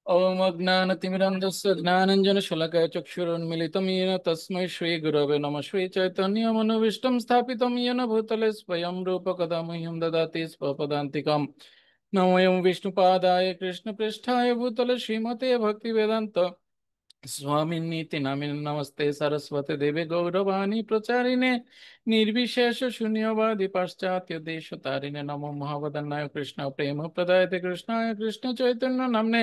ओम अज्ञानतिमिरन्धस्य ज्ञानाञ्जनशलाकया चक्षुरुन्मीलितं येन तस्मै श्रीगुरवे नमः। श्रीचैतन्यमनोभीष्टं स्थापितं येन भूतले स्वयं रूपकदा मह्यं ददाति स्वपदान्तिकं। नमोऽयं विष्णुपादाय कृष्णपृष्ठाय भूतले श्रीमते भक्तिवेदान्त स्वामिनीति नामिने नमस्ते सरस्वती देवे गौरवाणी प्रचारिणे निर्विशेष शून्यवादी पाश्चात्य देश तारिणे नमो महावदनाय कृष्ण प्रेम प्रदायते कृष्णाय कृष्ण चैतन्य नामने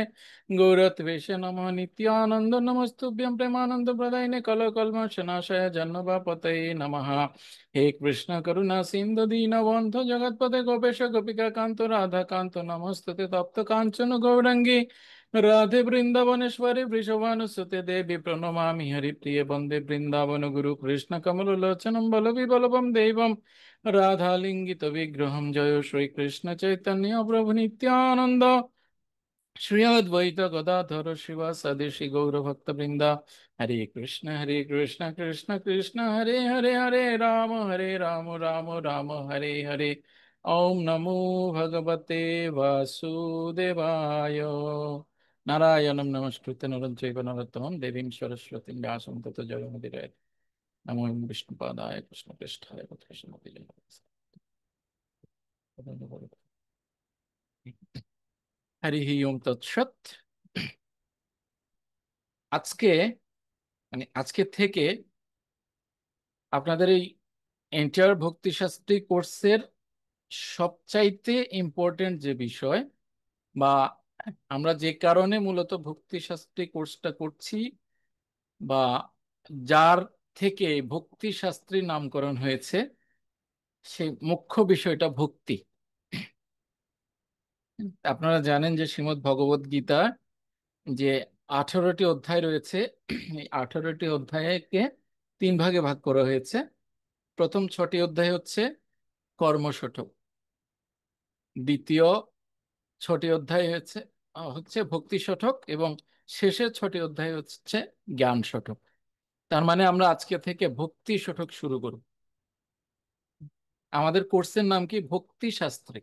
गौरत्वेश नमः। नित्यानंद नमस्तुभ्यं प्रेमानंद प्रदायिने कलकल्मषनाशाय जन्मवापतये नमः। हे कृष्ण करुणा सिंधु दीनबन्धु जगत्पते गोपेश गोपिका कांत राधा कांत नमस्तुते तप्त कांचन गौरंगी राधे वृंदावनेश्वरी वृषभानुसुते देवी प्रणमामि हरिप्रिय वंदे वृंदावन गुरु कृष्ण कमललोचनं बलविबलभं देवं राधालिंगित विग्रहं। जय श्री कृष्ण चैतन्य प्रभु नित्यानंद श्री अद्वैत गदाधर शिवासादि श्री गौर भक्त वृंदा। हरे कृष्ण कृष्ण कृष्ण हरे हरे हरे राम राम राम हरे हरे। ओम नमो भगवते वासुदेवाय। नारायणं नमस्कृत्य नरं चैव नरोत्तमं देवीं सरस्वतीं व्यासं ततो जयमुदीरयेत्। नमो विष्णुपादाय कृष्णपृष्ठाय कृष्णमूर्तये। हरिः ओम तत्सत्। আজকে আজকে থেকে আপনাদের এই এন্টায়ার ভক্তিশাস্ত্রী কোর্সের সবচাইতে ইম্পর্টেন্ট যে বিষয় বা আমরা যে কারণে মূলত ভক্তিশাস্ত্রী কোর্সটা করছি বা যার থেকে ভক্তিশাস্ত্রী নামকরণ হয়েছে সেই মুখ্য বিষয়টা ভক্তি। আপনারা জানেন যে শ্রীমদ্ ভগবদ গীতা যে 18টি অধ্যায় রয়েছে, এই 18টি অধ্যায়কে 3 ভাগে ভাগ করা হয়েছে। প্রথম 6টি অধ্যায় হচ্ছে কর্মশঠক, দ্বিতীয় 6টি অধ্যায় হচ্ছে হচ্ছে ভক্তি শঠক এবং শেষের 6টি অধ্যায় হচ্ছে জ্ঞান শঠক। তার মানে আমরা আজকে থেকে ভক্তি শঠক শুরু করব। আমাদের কোর্সের নাম কি? ভক্তি শাস্ত্রে,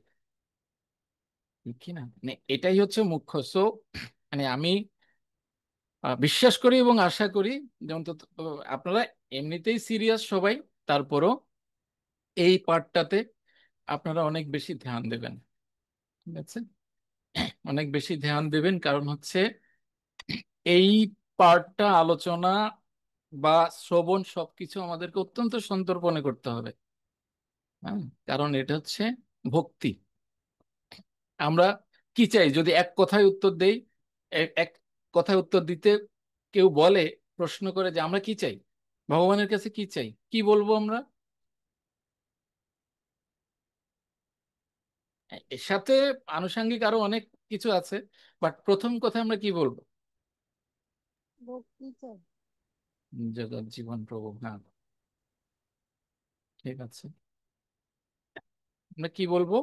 কি না? মানে এটাই হচ্ছে মুখ্য। সো মানে আমি বিশ্বাস করি এবং আশা করি যে অন্তত আপনারা এমনিতেই সিরিয়াস সবাই, তারপরও এই পার্টটাতে আপনারা অনেক বেশি ধ্যান দেবেন। ঠিক আছে, অনেক বেশি ধ্যান দেবেন, কারণ হচ্ছে এই পার্টটা আলোচনা বা শ্রবণ সবকিছু আমাদেরকে অত্যন্ত সন্তর্পণে করতে হবে। হ্যাঁ, কারণ এটা হচ্ছে ভক্তি। আমরা কি চাই? যদি এক কথায় উত্তর দেই, এক কথায় উত্তর দিতে কেউ বলে, প্রশ্ন করে যে আমরা কি চাই, ভগবানের কাছে কি চাই, কি বলবো আমরা? এর সাথে আনুষঙ্গিক আরো অনেক কিছু আছে, বাট প্রথম কথা আমরা কি বলবো? ভক্তি চাই। জগৎ জীবন প্রভু। হ্যাঁ, ঠিক আছে, আমরা কি বলবো?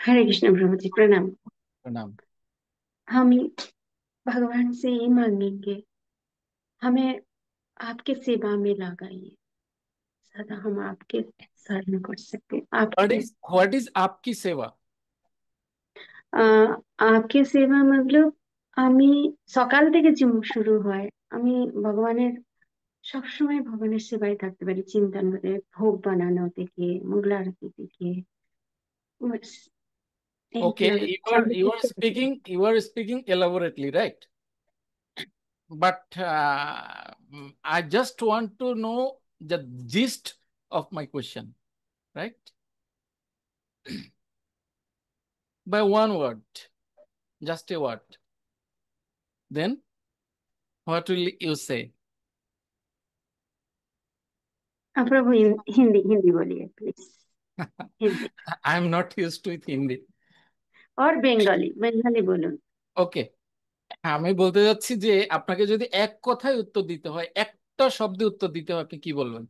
हरे कृष्ण प्रभु जी प्रणाम। প্রণাম। हम भगवान से ये मांगेंगे, हमें आपके सेवा में लगाइए, सदा हम आपके शरण कर सके व्हाट आपके। इज व्हाट इज आपकी सेवा? आपके সেবা मतलब আমি সকাল থেকে শুরু হয়, আমি ভগবানের সবসময় ভগবানের সেবায় থাকতে পারি, চিন্তন করে ভোগ বানানো থেকে মঙ্গল আরতি থেকে ব্যাস, Okay, এইগুলোর you are speaking elaborately, right? But I just want to know the gist of my question, right? By one word, just a word. Then what will you say? प्रभु हिंदी हिंदी बोलिए please. Hindi I am not used to it Hindi. और Bengali Bengali বলুন। ওকে, আমি বলতে যাচ্ছি যে আপনাকে যদি এক কথায় উত্তর দিতে হয়, একটা শব্দে উত্তর দিতে হয়, আপনি কি বলবেন?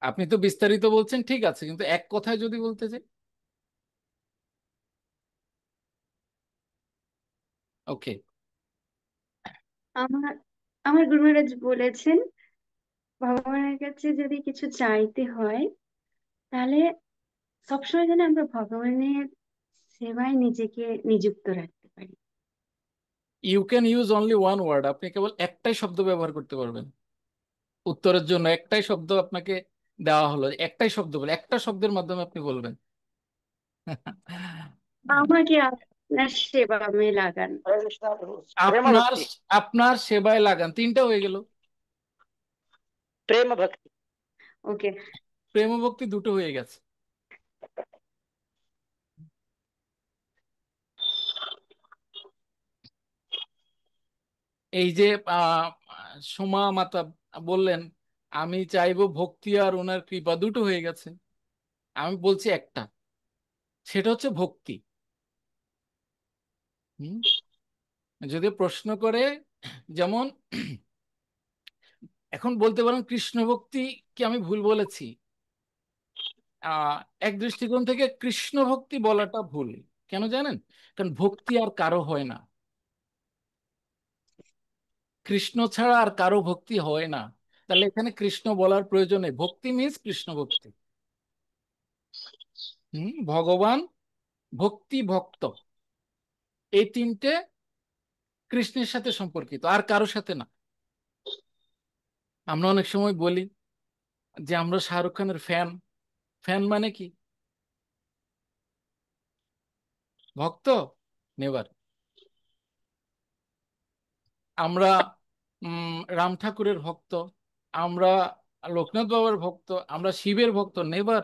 আপনি তো বিস্তারিত বলছেন, ঠিক আছে, কিন্তু এক কথায় যদি বলতে চাই? ওকে। আমার আমার গুরু মহারাজ বলেছেন, ভগবানের কাছে যদি কিছু চাইতে হয় তাহলে সবসময় যেন আমরা ভগবানের সেবায় নিজেকে নিযুক্ত রাখতে পারি। You can use only one word, আপনি কেবল একটাই শব্দ ব্যবহার করতে পারবেন উত্তরের জন্য। একটাই শব্দ আপনাকে দেওয়া হলো, একটাই শব্দ বলে, একটা শব্দের মাধ্যমে আপনি বলবেন। আমাকে আপনার সেবা में লাগান। प्रेम আপনার भक्ति। আপনার সেবায় লাগান, তিনটা হয়ে গেল। प्रेम भक्ति। ওকে। প্রেম ও ভক্তি দুটো হয়ে গেছে। এই যে আহ সোমা মাতা বললেন আমি চাইবো ভক্তি আর ওনার কৃপা, দুটো হয়ে গেছে। আমি বলছি একটা, সেটা হচ্ছে ভক্তি। হুম, যদি প্রশ্ন করে, যেমন এখন বলতে পারেন কৃষ্ণ ভক্তি কি আমি ভুল বলেছি? আহ এক দৃষ্টিকোণ থেকে কৃষ্ণ ভক্তি বলাটা ভুল। কেন জানেন? কারণ ভক্তি আর কারো হয় না, কৃষ্ণ ছাড়া আর কারো ভক্তি হয় না। তাহলে এখানে কৃষ্ণ বলার প্রয়োজন নেই, ভক্তি মিন্স কৃষ্ণ ভক্তি। ভগবান, ভক্তি, ভক্ত, এই তিনটে কৃষ্ণের সাথে সম্পর্কিত, আর কারোর সাথে না। আমরা অনেক সময় বলি যে আমরা শাহরুখ খানের ফ্যান। ফ্যান মানে কি? ভক্ত? নেভার। আমরা রাম ঠাকুরের ভক্ত, আমরা লোকনাথ বাবার ভক্ত, আমরা শিবের ভক্ত, নেভার।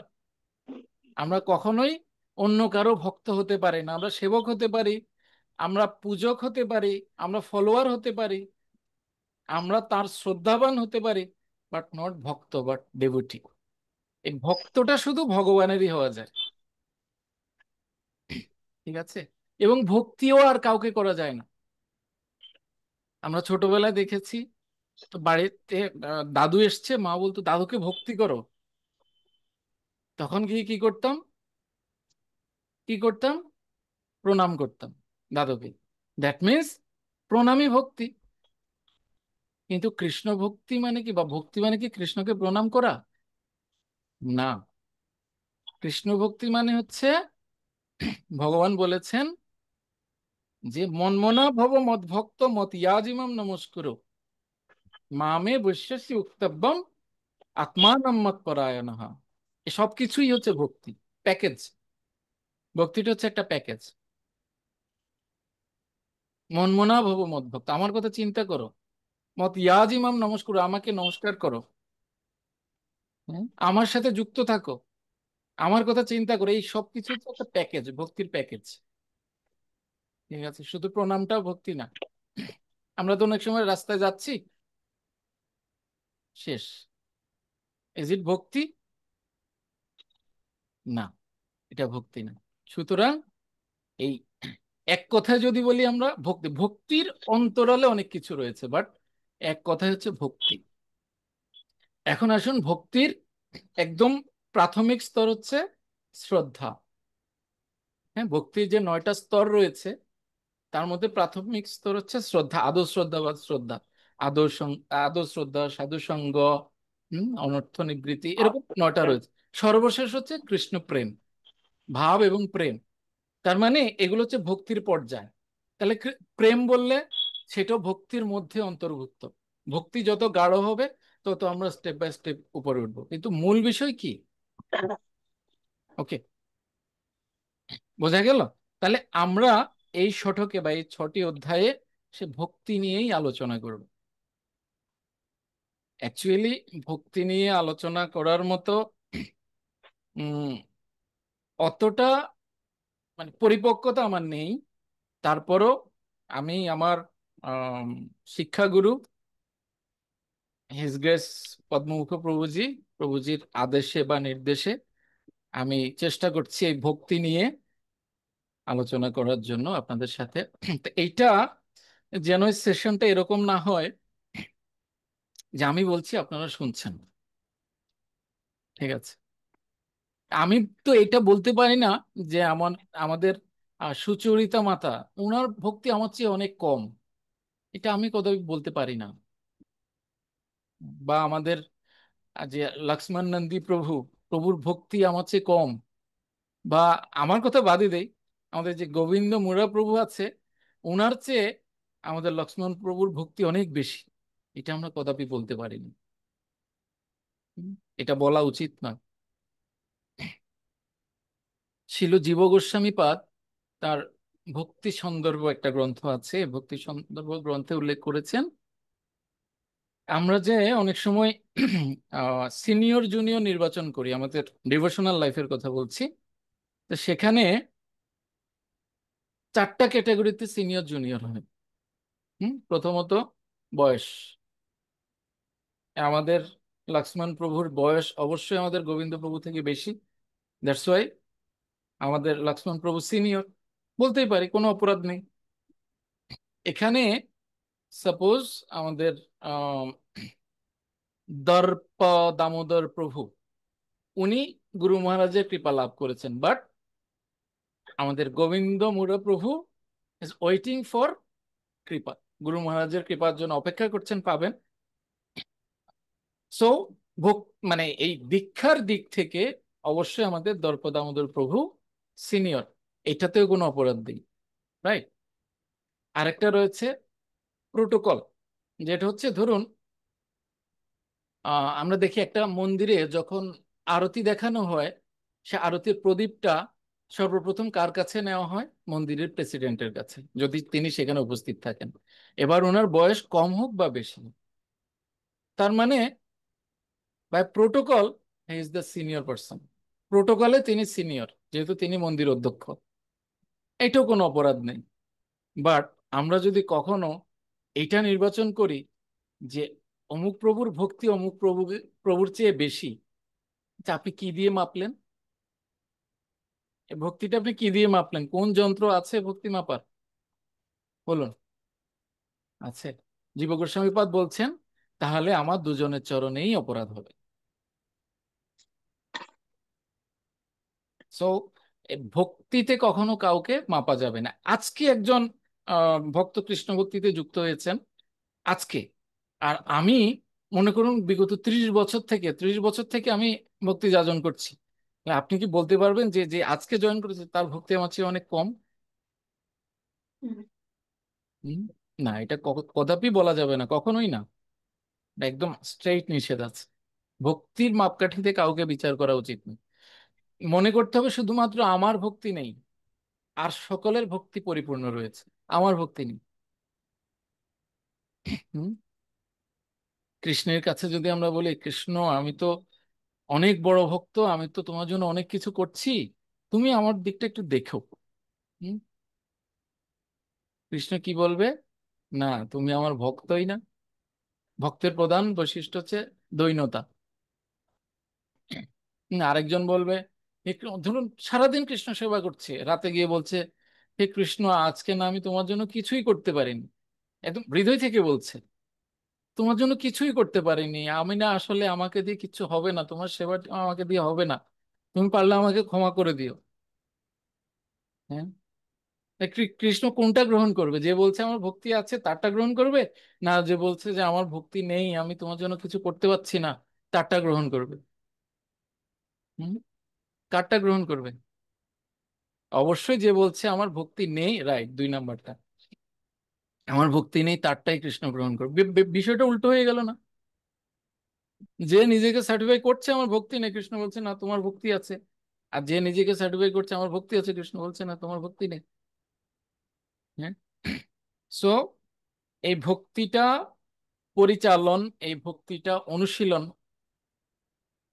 আমরা কখনোই অন্য কারো ভক্ত হতে পারি না। আমরা সেবক হতে পারি, আমরা পূজক হতে পারি, আমরা ফলোয়ার হতে পারি, আমরা তার শ্রদ্ধাবান হতে পারি, বাট নট ভক্ত, বাট ডেভোটি। এই ভক্তটা শুধু ভগবানেরই হওয়া যায়, ঠিক আছে? এবং ভক্তিও আর কাউকে করা যায় না। আমরা ছোটবেলায় দেখেছি, তো বাড়িতে দাদু এসছে, মা বলতো দাদুকে ভক্তি করো। তখন গিয়ে কি করতাম? কি করতাম? প্রণাম করতাম দাদুকে। দ্যাট মিন্স প্রণামী ভক্তি। কিন্তু কৃষ্ণ ভক্তি মানে কি, বা ভক্তি মানে কি কৃষ্ণকে প্রণাম করা? না। কৃষ্ণ ভক্তি মানে হচ্ছে, ভগবান বলেছেন যে মন্মনা ভব মদ ভক্ত মত ইয়াজিমাম নমস্কুরু মামে বৈশ্যসি উক্তব্যম আত্মানম মত পরায়ণঃ। এসব কিছুই হচ্ছে ভক্তি প্যাকেজ। ভক্তিটা হচ্ছে একটা প্যাকেজ। মনমনা ভব মদ ভক্ত, আমার কথা চিন্তা করো, মত ইয়াজিমাম নমস্কুরু, আমাকে নমস্কার করো, আমার সাথে যুক্ত থাকো, আমার কথা চিন্তা করো। এই সব কিছু হচ্ছে একটা প্যাকেজ, ভক্তির প্যাকেজ। ঠিক আছে? শুধু প্রণামটাও ভক্তি না। আমরা তো অনেক সময় রাস্তায় যাচ্ছি, শেষ। ইজ ইট ভক্তি? না, এটা ভক্তি না। সুতরাং এই এক কথায় যদি বলি আমরা ভক্তি, ভক্তির অন্তরালে অনেক কিছু রয়েছে, বাট এক কথায় হচ্ছে ভক্তি। এখন আসুন, ভক্তির একদম প্রাথমিক স্তর হচ্ছে শ্রদ্ধা। হ্যাঁ, ভক্তির যে 9টা স্তর রয়েছে তার মধ্যে প্রাথমিক স্তর হচ্ছে শ্রদ্ধা, আদর শ্রদ্ধা বা শ্রদ্ধা। আদর শ্রদ্ধা, সাধু সঙ্গ, অনর্থ নিবৃত্তি, এরকম 9টা রয়েছে। সর্বশেষ হচ্ছে কৃষ্ণ প্রেম, ভাব এবং প্রেম। তার মানে এগুলো হচ্ছে ভক্তির পর্যায়। তাহলে প্রেম বললে সেটাও ভক্তির মধ্যে অন্তর্ভুক্ত। ভক্তি যত গাঢ় হবে তত আমরা স্টেপ বাই স্টেপ উপরে উঠবো, কিন্তু মূল বিষয় কি? ওকে, বোঝা গেল? তাহলে আমরা এই শতকে বা এই 6টি অধ্যায়ে সে ভক্তি নিয়েই আলোচনা করব। অ্যাকচুয়ালি ভক্তি নিয়ে আলোচনা করার মতো উম, অতটা মানে পরিপক্কতা আমার নেই। তারপরও আমি আমার আম, শিক্ষাগুরু হিজ গ্রেস পদ্মমুখ প্রভুজি, প্রভুজির আদেশে বা নির্দেশে আমি চেষ্টা করছি এই ভক্তি নিয়ে আলোচনা করার জন্য আপনাদের সাথে। তো এইটা যেন সেশনটা এরকম না হয় যে আমি বলছি আপনারা শুনছেন। ঠিক আছে? আমি তো এটা বলতে পারি না যে আমাদের সুচরিতা মাতা, ওনার ভক্তি আমার চেয়ে অনেক কম, এটা আমি কদাপি বলতে পারি না। বা আমাদের যে লক্ষ্মণ নন্দী প্রভু, প্রভুর ভক্তি আমার চেয়ে কম, বা আমার কথা বাদই দেই, আমাদের যে গোবিন্দ মুরা প্রভু আছে ওনার চেয়ে আমাদের লক্ষ্মণ প্রভুর ভক্তি অনেক বেশি, এটা আমরা কদাপি বলতে পারিনি। হুম, এটা বলা উচিত না। শিল জীব গোস্বামী পাদ তার ভক্তি সন্দর্ভ একটা গ্রন্থ আছে, ভক্তি সন্দর্ভ গ্রন্থে উল্লেখ করেছেন আমরা যে অনেক সময় সিনিয়র জুনিয়র নির্বাচন করি, আমাদের ডিভোশনাল লাইফের কথা বলছি, তো সেখানে 4টা ক্যাটাগরিতে সিনিয়র জুনিয়র হয়। প্রথমত বয়স, আমাদের লক্ষ্মণ প্রভুর বয়স অবশ্যই আমাদের গোবিন্দ প্রভু থেকে বেশি, দ্যাটস ওয়াই আমাদের লক্ষ্মণ প্রভু সিনিয়র, বলতেই পারি, কোনো অপরাধ নেই এখানে। সাপোজ আমাদের আহ দর্প দামোদর প্রভু, উনি গুরু মহারাজের কৃপা লাভ করেছেন, বাট আমাদের গোবিন্দ মুরা প্রভু ইজ ওয়েটিং ফর কৃপা, গুরু মহারাজের কৃপার জন্য অপেক্ষা করছেন, পাবেন। সো মানে এই দীক্ষার দিক থেকে অবশ্যই আমাদের দর্প দামোদর প্রভু সিনিয়র, এটাতেও কোনো অপরাধ নেই, রাইট। আরেকটা রয়েছে প্রোটোকল, যেটা হচ্ছে ধরুন আমরা দেখি একটা মন্দিরে যখন আরতি দেখানো হয়, সে আরতির প্রদীপটা সর্বপ্রথম কার কাছে নেওয়া হয়? মন্দিরের প্রেসিডেন্টের কাছে, যদি তিনি সেখানে উপস্থিত থাকেন। এবার ওনার বয়স কম হোক বা বেশি হোক, তার মানে by protocol he is the senior person, প্রোটোকলে তিনি সিনিয়র, যেহেতু তিনি মন্দির অধ্যক্ষ, এটাও কোনো অপরাধ নেই। বাট আমরা যদি কখনো এটা নির্বাচন করি যে অমুক প্রভুর ভক্তি অমুক প্রভুর চেয়ে বেশি, তা আপনি কি দিয়ে মাপলেন? এই ভক্তিটা আপনি কি দিয়ে মাপলেন? কোন যন্ত্র আছে ভক্তি মাপার? বলুন, আছে? জীব গোস্বামীপাদ বলছেন তাহলে আমার দুজনের চরণেই অপরাধ হবে। সো ভক্তিতে কখনো কাউকে মাপা যাবে না। আজকে একজন ভক্ত কৃষ্ণ ভক্তিতে যুক্ত হয়েছেন আজকে, আর আমি মনে করুন বিগত 30 বছর থেকে আমি ভক্তি যাজন করছি, আপনি কি বলতে পারবেন যে যে আজকে জয়েন করেছে তার ভক্তি আমার চেয়ে অনেক কম? হুম। হুম, না, এটা কদাপি বলা যাবে না, কখনোই না, এটা একদম স্ট্রেইট নিষেধ আছে। ভক্তির মাপকাঠিতে কাউকে বিচার করা উচিত নয়। মনে করতে হবে শুধুমাত্র আমার ভক্তি নেই, আর সকলের ভক্তি পরিপূর্ণ রয়েছে, আমার ভক্তি নেই। হুম, কৃষ্ণের কাছে যদি আমরা বলি কৃষ্ণ আমি তো অনেক বড় ভক্ত, আমি তো তোমার জন্য অনেক কিছু করছি, তুমি আমার দিকটা একটু দেখো। হুম, কৃষ্ণ কি বলবে? না, তুমি আমার ভক্তই না। ভক্তের প্রধান বৈশিষ্ট্য হচ্ছে দৈন্যতা। আরেকজন বলবে ধরুন সারাদিন কৃষ্ণ সেবা করছে, রাতে গিয়ে বলছে হে কৃষ্ণ আজকে না আমি তোমার জন্য কিছুই করতে পারিনি, একদম হৃদয় থেকে বলছে তোমার জন্য কিছুই করতে পারিনি, আমি না আসলে আমাকে দিয়ে কিচ্ছু হবে না, তোমার সেবা আমাকে দিয়ে হবে না, তুমি পারলে আমাকে ক্ষমা করে দিও। হ্যাঁ, কৃষ্ণ কোনটা গ্রহণ করবে? যে বলছে আমার ভক্তি আছে তারটা গ্রহণ করবে, না যে বলছে যে আমার ভক্তি নেই আমি তোমার জন্য কিছু করতে পারছি না তারটা গ্রহণ করবে? হুম, কারটা গ্রহণ করবে? অবশ্যই যে বলছে আমার ভক্তি নেই, রাইট, 2 নাম্বারটা, আমার ভক্তি নেই তারটাই কৃষ্ণ গ্রহণ করবে। বিষয়টা উল্টো হয়ে গেল না? যে নিজেকে সার্টিফাই করছে আমার ভক্তি নেই, কৃষ্ণ বলছে না তোমার ভক্তি আছে, আর যে নিজেকে সার্টিফাই করছে আমার ভক্তি আছে, কৃষ্ণ বলছে না তোমার ভক্তি নেই। হ্যাঁ, সো এই ভক্তিটা পরিচালন, এই ভক্তিটা অনুশীলন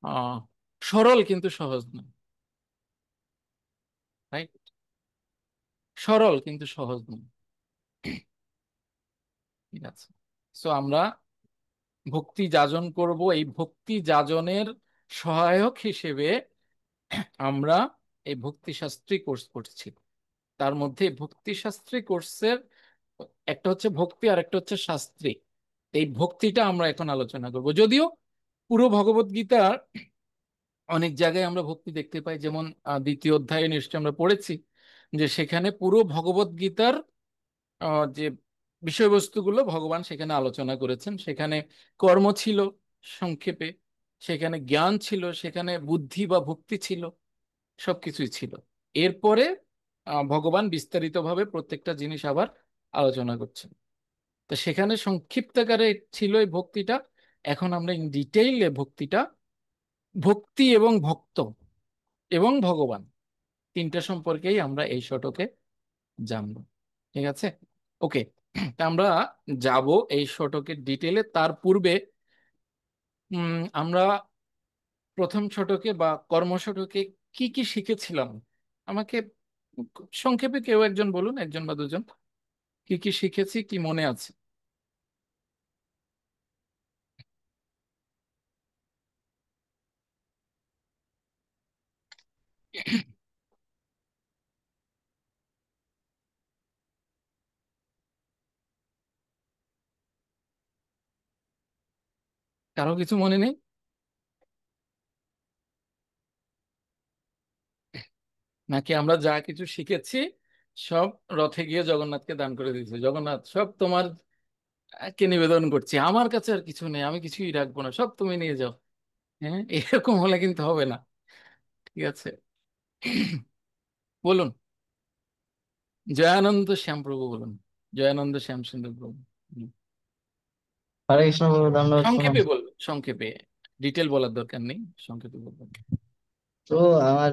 আহ সরল কিন্তু সহজ নয়, রাইট, সরল কিন্তু সহজ নয়। ঠিক আছে, সো আমরা ভক্তি যাজন করব, এই ভক্তি যাজনের সহায়ক হিসেবে আমরা এই ভক্তি শাস্ত্রী কোর্স করছি। তার মধ্যে ভক্তি শাস্ত্রী কোর্সের একটা হচ্ছে ভক্তি আর একটা হচ্ছে শাস্ত্রী। এই ভক্তিটা আমরা এখন আলোচনা করব, যদিও পুরো ভগবদ গীতার অনেক জায়গায় আমরা ভক্তি দেখতে পাই, যেমন 2য় অধ্যায়ে নিশ্চয় আমরা পড়েছি যে সেখানে পুরো ভগবদ গীতার যে বিষয়বস্তুগুলো ভগবান সেখানে আলোচনা করেছেন, সেখানে কর্ম ছিল সংক্ষেপে, সেখানে জ্ঞান ছিল, সেখানে বুদ্ধি বা ভক্তি ছিল, সবকিছুই ছিল। এরপরে ভগবান বিস্তারিতভাবে প্রত্যেকটা জিনিস আবার আলোচনা করছেন। তো সেখানে সংক্ষিপ্তাকারে ছিল এই ভক্তিটা। এখন আমরা ইন ডিটেইলে ভক্তিটা, ভক্তি এবং ভক্ত এবং ভগবান তিনটা সম্পর্কেই আমরা এই শতকে জানবো। ঠিক আছে, ওকে। তা আমরা যাব এই শতকের ডিটেলে। তার পূর্বে আমরা প্রথম শতকে বা কর্ম শতকে কি কি শিখেছিলাম আমাকে সংক্ষেপে কেউ একজন বলুন, একজন বা দুজন, কি কি শিখেছি, কি মনে আছে? কারো কিছু মনে নেই? নাকি আমরা যা কিছু শিখেছি সব রথে গিয়ে জগন্নাথকে দান করে দিয়েছি, জগন্নাথ সব তোমার কে নিবেদন করছি, আমার কাছে আর কিছু নেই, আমি কিছুই রাখবো না, সব তুমি নিয়ে যাও। হ্যাঁ, এরকম হলে কিন্তু হবে না। ঠিক আছে, বলুন। জয়ানন্দ শ্যামপ্রভু বলুন, জয়ানন্দ শ্যামসুন্দর প্রভু। হুম। হরে কৃষ্ণ প্রভু, দণ্ডবত প্রণাম। সংক্ষেপে বলুন, সংক্ষেপে, ডিটেল বলার দরকার নেই, সংক্ষেপে বলবেন। তো আমার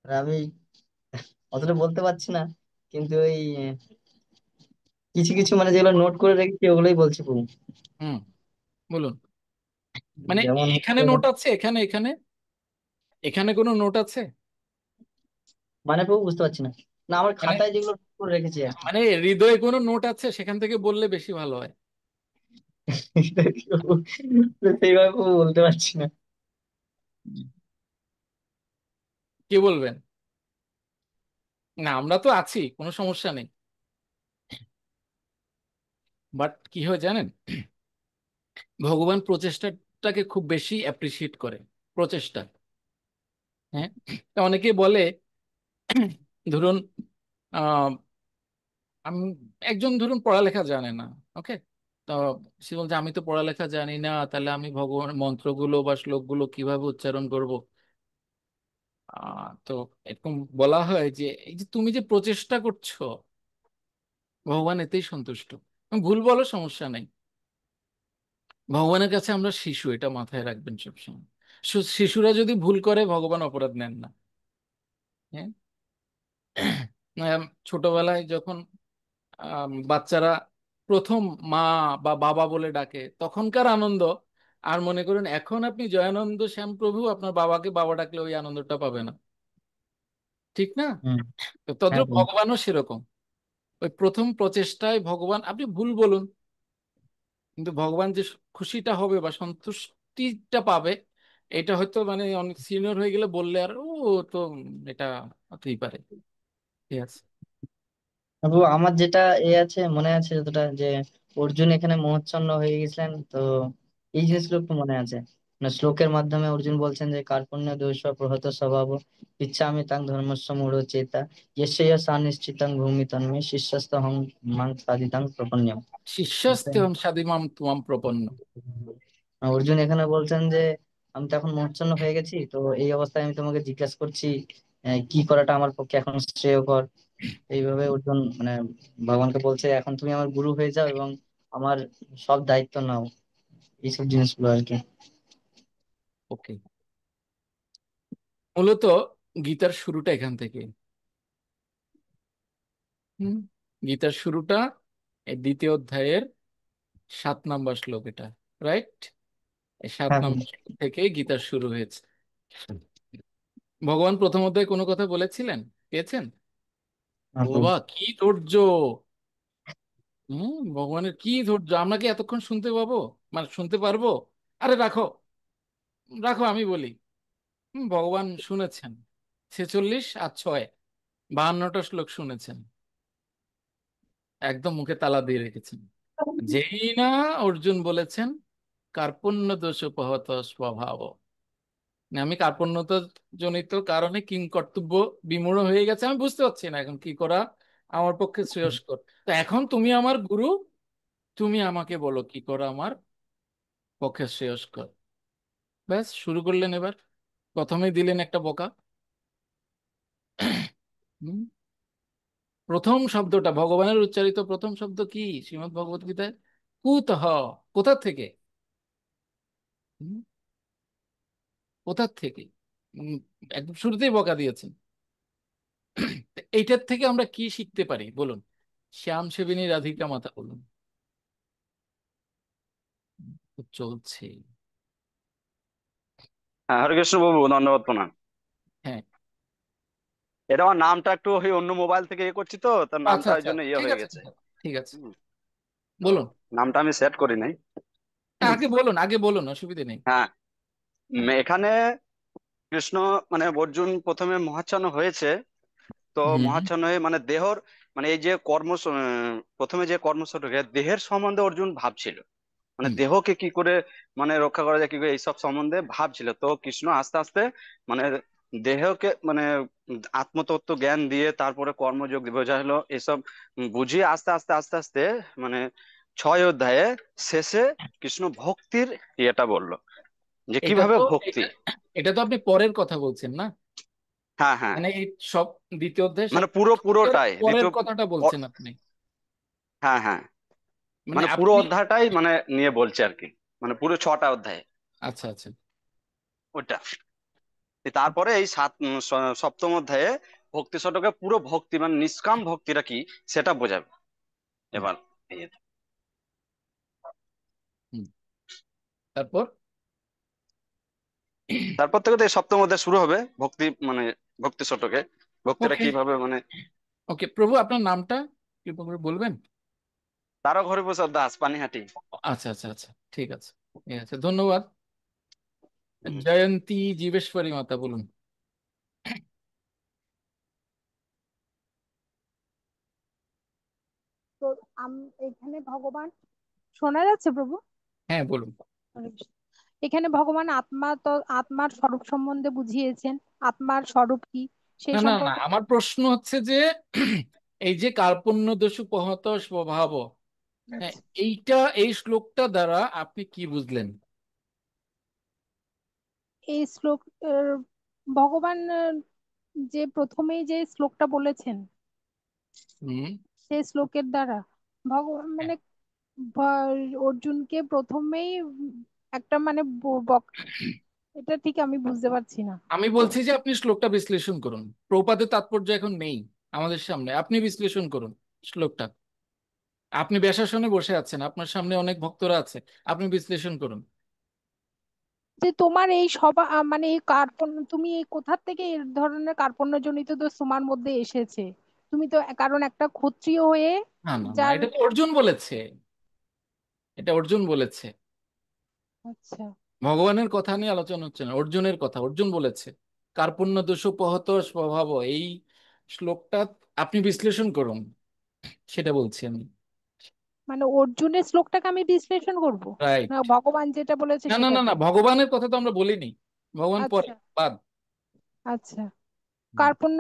আমি অতটা বলতে পারছি না, কিন্তু ওই কিছু কিছু মানে যেগুলো নোট করে রেখেছি ওগুলোই বলছি প্রভু। হুম, বলুন। মানে যেমন এখানে হচ্ছে, নোট আছে, এখানে এখানে এখানে কোনো নোট আছে? মানে প্রভু বুঝতে পারছি না। না, আমার মানে খাতায় যেগুলো নোট করে রেখেছি আর কি। মানে হৃদয়ে কোনো নোট আছে, সেখান থেকে বললে বেশি ভালো হয়। তো সেইভাবে প্রভু বলতে পারছি না। কে বলবেন? না, আমরা তো আছি, কোনো সমস্যা নেই। বাট কি হয় জানেন, ভগবান প্রচেষ্টাটাকে খুব বেশি অ্যাপ্রিসিয়েট করে, প্রচেষ্টা। হ্যাঁ, তা অনেকে বলে, ধরুন আহ আমি, একজন ধরুন পড়ালেখা জানে না, ওকে, তো সে বলছে আমি তো পড়ালেখা জানি না, তাহলে আমি ভগবানের মন্ত্রগুলো বা শ্লোকগুলো কিভাবে উচ্চারণ করব? তো এরকম বলা হয় যে এই যে তুমি যে প্রচেষ্টা করছো, ভগবান এতেই সন্তুষ্ট। ভুল বলো, সমস্যা নেই, ভগবানের কাছে আমরা শিশু, এটা মাথায় রাখবেন সবসময়। শিশুরা যদি ভুল করে ভগবান অপরাধ নেন না। হ্যাঁ, ছোটবেলায় যখন বাচ্চারা প্রথম মা বা বাবা বলে ডাকে তখনকার আনন্দ, আর মনে করুন এখন আপনি জয়ানন্দ শ্যামপ্রভু, আপনার বাবাকে বাবা ডাকলে ওই আনন্দটা পাবে না, ঠিক না? হম। তো হ্যাঁ তদ্রুপ প্রভু। ভগবানও সেরকম। ওই প্রথম প্রচেষ্টায় ভগবান, আপনি ভুল বলুন, কিন্তু ভগবান যে খুশিটা হবে বা সন্তুষ্টিটা পাবে, এটা হয়তো মানে অনেক সিনিয়র হয়ে গেলে বললে আর ও, তো এটা হতেই পারে। ঠিক আছে। প্রভু আমার যেটা আছে মনে আছে যতটা, যে অর্জুন এখানে মোহচ্ছন্ন হয়ে গেছিলেন, তো এই জিনিসগুলো একটু মনে আছে। মানে শ্লোকের মাধ্যমে অর্জুন বলছেন যে কার্পণ্য দোষ প্রহত স্বভাব ইচ্ছামি তাং ধর্মস্য মূঢ় চেতা ইয়স্য সা নিশ্চিতাং ভূমি তন্মে শিষ্যস্তহং মাং সাধিতাং প্রপন্যম। শিষ্যস্তেহং সাধিমাম ত্বম প্রপন্ন। অর্জুন এখানে বলছেন যে আমি তো এখন মোহচ্ছন্ন হয়ে গেছি, তো এই অবস্থায় আমি তোমাকে জিজ্ঞাসা করছি কি করাটা আমার পক্ষে এখন শ্রেয়কর। এইভাবে অর্জুন মানে ভগবানকে বলছে এখন তুমি আমার গুরু হয়ে যাও এবং আমার সব দায়িত্ব নাও, এইসব জিনিসগুলো আর কি। ওকে, মূলত গীতার শুরুটা এখান থেকে। হুম, গীতার শুরুটা এই দ্বিতীয় অধ্যায়ের 7 নম্বর শ্লোক, এটা রাইট? এই সাত হ্যাঁ প্রভু। নম্বর শ্লোক থেকে গীতার শুরু হয়েছে। ভগবান প্রথম অধ্যায়ে কোনো কথা বলেছিলেন, পেয়েছেন? হ্যাঁ ও প্রভু। বাবা, কি ধৈর্য! ভগবানের কি ধৈর্য! আমরা কি এতক্ষণ শুনতে পাবো, মানে শুনতে পারবো? আরে রাখো, রাখো আমি বলি। ভগবান শুনেছেন 46 আর 6, 52টা শ্লোক শুনেছেন, একদম মুখে তালা দিয়ে রেখেছেন। যেই না অর্জুন বলেছেন কার্পণ্য দোষোপহত স্বভাব, মানে আমি কার্পণ্যতা জনিত কারণে কিং কর্তব্য বিমূঢ় হয়ে গেছে, আমি বুঝতে পারছি না এখন কি করা আমার পক্ষে শ্রেয়স্কর। তো এখন তুমি আমার গুরু, তুমি আমাকে বলো কি করা আমার পক্ষে শ্রেয়স্কর। ব্যাস শুরু করলেন এবার, প্রথমেই দিলেন একটা বকা। হুম, প্রথম শব্দটা, ভগবানের উচ্চারিত প্রথম শব্দ কি শ্রীমদ্ ভগবত গীতায়? কুতঃ। কোথা থেকে? হুম, কোথা থেকে? উম, একদম শুরুতেই বকা দিয়েছেন। তো এইটার থেকে আমরা কি শিখতে পারি বলুন? শ্যাম সেবিনী রাধিকা মাতা বলুন। তো চলছে। হ্যাঁ, হরে কৃষ্ণ বাবু, ধন্যবাদ, প্রণাম। হ্যাঁ, এটা আমার নামটা একটু ওই অন্য মোবাইল থেকে ইয়ে করছি, তো তার আচ্ছা নামটা ওই আচ্ছা, জন্য ইয়ে ঠিক হয়ে আছে গেছে। ঠিক আছে ঠিক আছে, হুম, তো বলুন। নামটা আমি সেট করি নাই। আগে বলুন, আগে বলুন, অসুবিধে নেই। হ্যাঁ, এখানে কৃষ্ণ মানে অর্জুন প্রথমে মহাচ্ছন্ন হয়েছে। তো হুম মহাচ্ছন্ন হয়ে মানে দেহর মানে এই যে প্রথমে যে কর্মশটকে দেহের সম্বন্ধে অর্জুন ভাবছিল, মানে হুম দেহকে কি করে মানে রক্ষা করা যায়, কি করে এইসব সম্বন্ধে ভাবছিল। তো কৃষ্ণ আস্তে আস্তে মানে দেহকে মানে আত্মতত্ত্ব জ্ঞান দিয়ে তারপরে কর্মযোগ বোঝা হলো, এসব বুঝিয়ে আস্তে আস্তে আস্তে আস্তে মানে 6 অধ্যায়ে শেষে কৃষ্ণ ভক্তির ইয়েটা বললো, যে এটা কিভাবে তো ভক্তি। এটা এটা তো আপনি পরের কথা বলছেন না? হ্যাঁ, হ্যাঁ, মানে এই সব দ্বিতীয় অধ্যায় মানে সপ্তম শ্লোকের পুরোটাই পরের দ্বিতীয় কথাটা প- বলছেন আপনি? হ্যাঁ, হ্যাঁ, মানে মানে পুরো আপনি, অধ্যায়টাই মানে নিয়ে বলছে আর কি, মানে পুরো 6টা অধ্যায় আচ্ছা আচ্ছা। ওটা। তারপরে এই সপ্তম অধ্যায়ে ভক্তি শতকে পুরো ভক্তি মানে নিষ্কাম ভক্তিটা কি সেটা বোঝাবে হুম, এবার। এই যে, হুম। তারপর তারপর থেকে তো এই সপ্তম অধ্যায় শুরু হবে ভক্তি মানে ভক্তি শতকে ভক্তিটা ওকে কিভাবে মানে। ওকে, প্রভু আপনার নামটা কি করে বলবেন? তারক হরিপ্রসাদ দাস, পানিহাটি। আচ্ছা আচ্ছা আচ্ছা, ঠিক আছে ঠিক আছে, ধন্যবাদ। হুম। জয়ন্তী জীবেশ্বরী মাতা বলুন। তো এখানে ভগবান, শোনা যাচ্ছে প্রভু? হ্যাঁ বলুন। এখানে ভগবান আত্মা তো আত্মার স্বরূপ সম্বন্ধে বুঝিয়েছেন। আত্মার স্বরূপ কি সেই না না না, সম্পর্কে। আমার প্রশ্ন হচ্ছে যে এই যে কার্পণ্য দোষুপহত স্বভাব, হ্যাঁ, আচ্ছা। এইটা এই শ্লোকটা দ্বারা আপনি কি বুঝলেন? এই শ্লোক ভগবান যে প্রথমেই যে শ্লোকটা বলেছেন, হুম সেই শ্লোকের দ্বারা ভগবান হ্যাঁ। মানে অর্জুনকে প্রথমেই একটা মানে এটা ঠিক আমি বুঝতে পারছি না। আমি বলছি যে আপনি শ্লোকটা বিশ্লেষণ করুন, প্রপাদের তাৎপর্য এখন নেই আমাদের সামনে, আপনি বিশ্লেষণ করুন শ্লোকটা। আপনি ব্যাসাসনে বসে আছেন, আপনার সামনে অনেক ভক্তরা আছে, আপনি বিশ্লেষণ করুন। যে তোমার এই সবা মানে এই কার্পণ্য, তুমি এই কোথা থেকে এই ধরনের কার্পণ্য জনিত দোষ তোমার মধ্যে এসেছে? তুমি তো কারণ একটা ক্ষত্রিয় হয়ে না না না, যার। এটা তো অর্জুন বলেছে, এটা অর্জুন বলেছে। আচ্ছা। ভগবানের কথা নিয়ে আলোচনা হচ্ছে না, অর্জুনের কথা, অর্জুন বলেছে কার্পণ্য দোষোপহত স্বভাব, এই শ্লোকটা আপনি বিশ্লেষণ করুন, সেটা বলছি আমি। মানে অর্জুনের শ্লোকটাকে আমি বিশ্লেষণ করব, রাইট। না ভগবান যেটা বলেছে না না না সেটাকে? না, ভগবানের কথা তো আমরা বলিনি, ভগবান পরে, আচ্ছা। বাদ। আচ্ছা। কার্পণ্য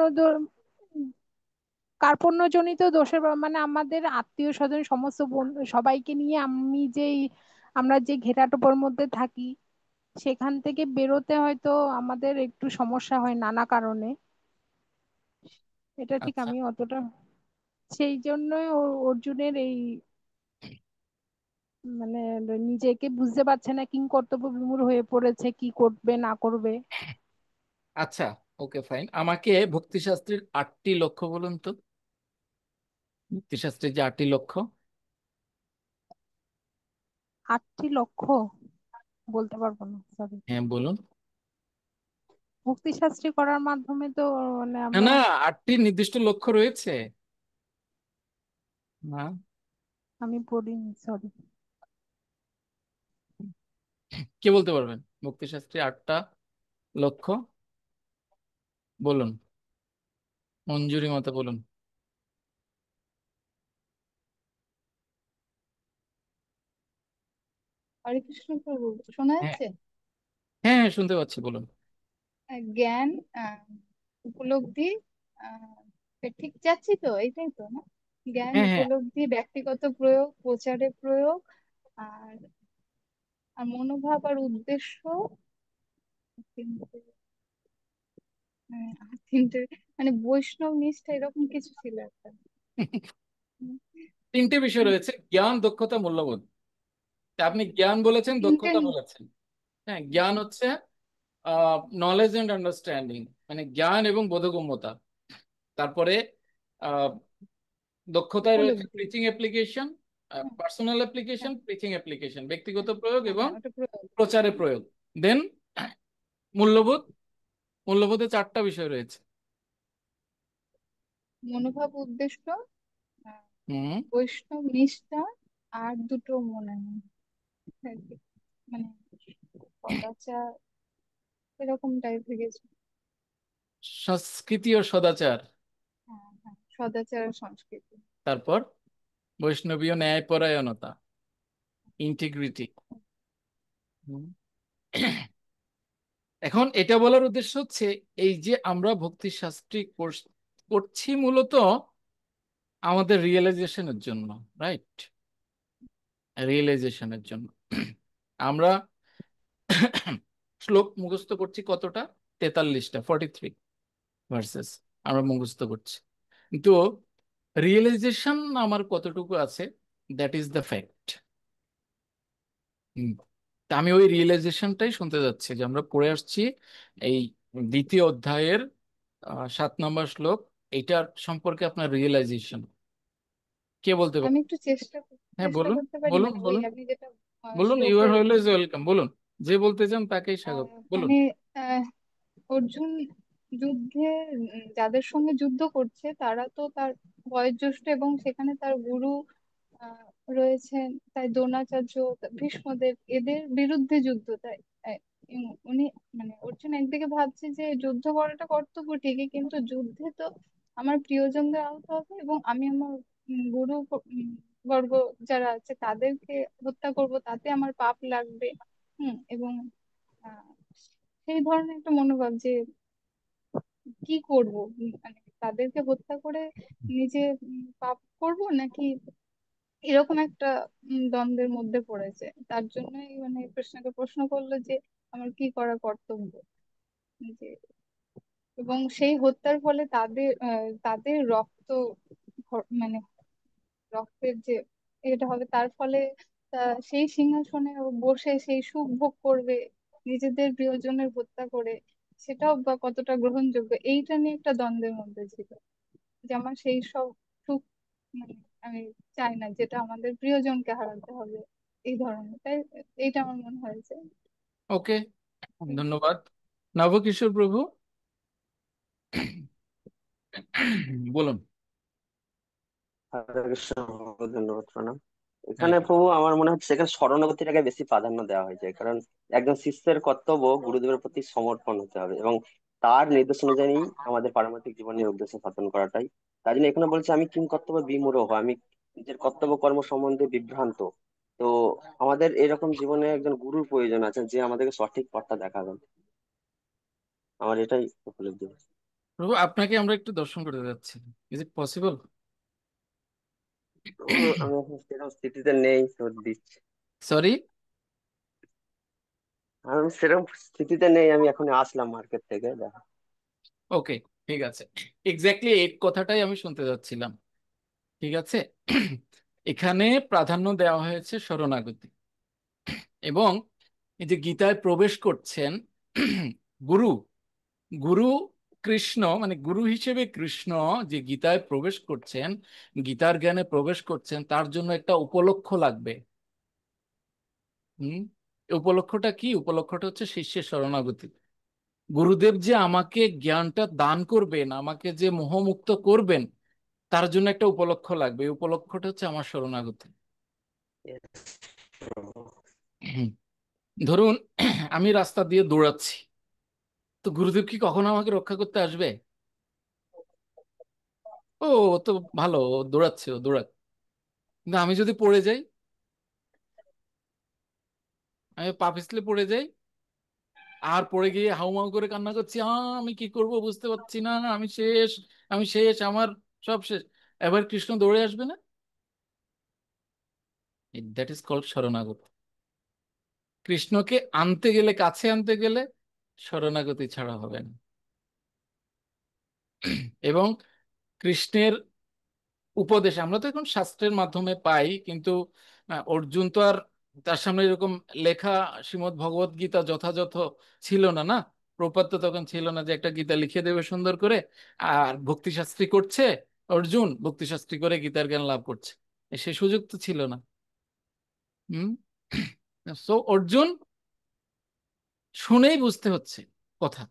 কার্পণ্যজনিত দোষের মানে আমাদের আত্মীয় স্বজন সমস্ত সবাইকে নিয়ে আমি যেই আমরা যে ঘেরাটোপের মধ্যে থাকি, সেখান থেকে বেরোতে হয়তো আমাদের একটু সমস্যা হয় নানা কারণে। এটা ঠিক আচ্ছা আমি অতটা, সেই জন্যই অর্জুনের এই মানে নিজেকে বুঝতে পারছে না, কিং কর্তব্য বিমূঢ় হয়ে পড়েছে, কি করবে না করবে। আচ্ছা, ওকে ফাইন, আমাকে ভক্তিশাস্ত্রের 8টি লক্ষ্য বলুন তো। ভক্তিশাস্ত্রের যে 8টি লক্ষ্য। 8টি লক্ষ্য বলতে পারবো না, সরি। হ্যাঁ বলুন। ভক্তি শাস্ত্রী করার মাধ্যমে তো মানে না আমরা, না, 8টি নির্দিষ্ট লক্ষ্য রয়েছে না? আমি পড়িনি, সরি। কে বলতে পারবেন ভক্তিশাস্ত্রে 8টা লক্ষ্য? বলুন, মঞ্জুরি মতো বলুন। হরে কৃষ্ণ প্রভু, শোনা হ্যাঁ যাচ্ছে? হ্যাঁ হ্যাঁ, শুনতে পাচ্ছি, বলুন। জ্ঞান, উপলব্ধি, আহ ঠিক যাচ্ছি তো, এইটাই তো না? জ্ঞান, হ্যাঁ হ্যাঁ উপলব্ধি, ব্যক্তিগত প্রয়োগ, প্রচারে প্রয়োগ, আর আর মনোভাব আর উদ্দেশ্য, তিনটে আর তিনটে মানে বৈষ্ণব নিষ্ঠা এরকম কিছু ছিল একটা। উম, তিনটে বিষয় উম, রয়েছে: জ্ঞান, দক্ষতা, মূল্যবোধ। তা আপনি জ্ঞান বলেছেন, তিনটে দক্ষতা বলেছেন। হ্যাঁ, জ্ঞান হচ্ছে নলেজ এন্ড আন্ডারস্ট্যান্ডিং, মানে জ্ঞান এবং বোধগম্যতা। তারপরে আহ, দক্ষতায় রয়েছে উপলব্ধি। প্রিচিং অ্যাপ্লিকেশন, হ্যাঁ পার্সোনাল অ্যাপ্লিকেশন, হ্যাঁ প্রিচিং অ্যাপ্লিকেশন, ব্যক্তিগত হ্যাঁ প্রয়োগ হ্যাঁ এবং হ্যাঁ, ওটা প্রয়োগ। প্রচারে হুম, প্রয়োগ। দেন মূল্যবোধ। মূল্যবোধে চারটা বিষয় রয়েছে। মনোভাব, উদ্দেশ্য, আহ, হুম। বৈষ্ণব নিষ্ঠা, আর দুটো মনে নেই আর কি। মানে সদাচার এরকম টাইপের কিছু। সংস্কৃতি ও সদাচার। হ্যাঁ হ্যাঁ, সদাচার আর সংস্কৃতি। তারপর বৈষ্ণবীয় ন্যায়পরায়ণতা, ইন্টিগ্রিটি। এখন এটা বলার উদ্দেশ্য হচ্ছে, এই যে আমরা ভক্তি শাস্ত্রী করছি মূলত আমাদের রিয়েলাইজেশনের জন্য, রাইট? রিয়েলাইজেশনের জন্য আমরা শ্লোক মুখস্থ করছি কতটা? 43টা, 43 ভার্সেস আমরা মুখস্থ করছি। কিন্তু রিয়েলাইজেশন আমার কতটুকু আছে, দ্যাট ইজ দ্য ফ্যাক্ট। তা আমি ওই রিয়েলাইজেশনটাই শুনতে যাচ্ছি, যে আমরা পড়ে আসছি এই দ্বিতীয় অধ্যায়ের 7 নম্বর শ্লোক। এইটার সম্পর্কে আপনার রিয়েলাইজেশন কে বলতে পারে? আমি একটু চেষ্টা হ্যাঁ, চেষ্টা বলুন করতে পারি, বলুন মানে ওই বলুন আপনি যেটা বলুন, ইউ আর শ্লোকের অলওয়েজ ওয়েলকাম, বলুন। যে বলতে চান তাকেই স্বাগত, বলুন। মানে অর্জুন যুদ্ধে যাদের সঙ্গে যুদ্ধ করছে তারা তো তার বয়োজ্যেষ্ঠ, এবং সেখানে তার গুরু আহ, রয়েছেন, তাই দ্রোণাচার্য, ভীষ্মদেব, এদের বিরুদ্ধে যুদ্ধ। তাই উনি মানে অর্জুন একদিকে ভাবছে যে যুদ্ধ করাটা কর্তব্য ঠিকই, কিন্তু যুদ্ধে তো আমার প্রিয়জনদের আহত হবে, এবং আমি আমার গুরু বর্গ যারা আছে তাদেরকে হত্যা করব, তাতে আমার পাপ লাগবে। এবং আহ, সেই ধরনের একটা মনোভাব যে কি করব, মানে তাদেরকে হত্যা করে নিজে পাপ করব নাকি, এরকম একটা দ্বন্দ্বের মধ্যে পড়েছে। তার জন্যই মানে কৃষ্ণকে প্রশ্ন করলো যে আমার কি করা কর্তব্য। যে এবং সেই হত্যার ফলে তাদের তাদের রক্ত মানে রক্তের যে এটা হবে, তার ফলে সেই সিংহাসনে ও বসে সেই সুখ ভোগ করবে নিজেদের প্রিয়জনের হত্যা করে, সেটাও বা কতটা গ্রহণযোগ্য, এইটা নিয়ে একটা দ্বন্দ্বের মধ্যে ছিল। যে আমার সেই সব সুখ মানে আমি চাই না যেটা আমাদের প্রিয়জনকে হারাতে হবে, এই ধরনের। তাই এইটা আমার মনে হয়েছে। ওকে, ধন্যবাদ। নবকিশোর প্রভু, বলুন। হরে কৃষ্ণ। ধন্যবাদ, প্রণাম। হ্যাঁ, এখানে প্রভু আমার মনে হচ্ছে এখানে শরণাগতিটাকে বেশি প্রাধান্য দেওয়া হয়েছে, কারণ একজন শিষ্যের কর্তব্য গুরুদেবের প্রতি সমর্পণ হতে হবে এবং তার নির্দেশ অনুযায়ী আমাদের পারমার্থিক জীবনের উদ্দেশ্য সাধন করাটাই। তাই জন্য এখানে বলছে আমি কিং কর্তব্য বিমূঢ়, আমি নিজের কর্তব্য কর্ম সম্বন্ধে বিভ্রান্ত। তো আমাদের এরকম জীবনে একজন গুরুর প্রয়োজন আছে, যে আমাদেরকে সঠিক পথটা দেখাবেন। আমার এটাই উপলব্ধি হয়েছে। প্রভু আপনাকে আমরা একটু দর্শন করতে যাচ্ছি, ইজ ইট পসিবল? আমি এখন সেরকম স্থিতিতে নেই, তো দিচ্ছি। সরি। আমি সেরকম স্থিতিতে নেই, আমি এখন আসলাম মার্কেট থেকে। ওকে, ঠিক আছে। এক্স্যাক্টলি এই কথাটাই আমি শুনতে যাচ্ছিলাম। ঠিক আছে। এখানে প্রাধান্য দেওয়া হয়েছে শরণাগতি, এবং এই যে গীতায় প্রবেশ করছেন গুরু, গুরু কৃষ্ণ, মানে গুরু হিসেবে কৃষ্ণ যে গীতায় প্রবেশ করছেন, গীতার জ্ঞানে প্রবেশ করছেন, তার জন্য একটা উপলক্ষ লাগবে। হুম। উপলক্ষটা কি? উপলক্ষটা হচ্ছে শিষ্যের শরণাগতি। গুরুদেব যে আমাকে জ্ঞানটা দান করবেন, আমাকে যে মোহমুক্ত করবেন, তার জন্য একটা উপলক্ষ লাগবে। এই উপলক্ষটা হচ্ছে আমার শরণাগতি। হুম। ধরুন আমি রাস্তা দিয়ে দৌড়াচ্ছি, তো গুরুদেব কি কখনো আমাকে রক্ষা করতে আসবে? ও তো ভালো, ও দৌড়াচ্ছে, ও দৌড়াক। কিন্তু আমি যদি পড়ে যাই, আমি পা পিছলে পড়ে যাই, আর পড়ে গিয়ে হাউমাউ করে কান্না করছি, আমি কি করব বুঝতে পারছি না, আমি শেষ, আমি শেষ, আমার সব শেষ, এবার কৃষ্ণ দৌড়ে আসবে না? দ্যাট ইজ কল্ড শরণাগত। কৃষ্ণকে আনতে গেলে, কাছে আনতে গেলে শরণাগতি ছাড়া হবে না। এবং কৃষ্ণের উপদেশ আমরা তো এখন শাস্ত্রের মাধ্যমে পাই, কিন্তু অর্জুন তো আর তার সামনে এরকম লেখা শ্রীমদ্ ভগবত গীতা যথাযথ ছিল না, না। প্রপাত তো তখন ছিল না যে একটা গীতা লিখে দেবে সুন্দর করে, আর ভক্তিশাস্ত্রী করছে অর্জুন, ভক্তিশাস্ত্রী করে গীতার জ্ঞান লাভ করছে, সে সুযোগ তো ছিল না। হুম। সো অর্জুন শুনেই বুঝতে হচ্ছে কথা।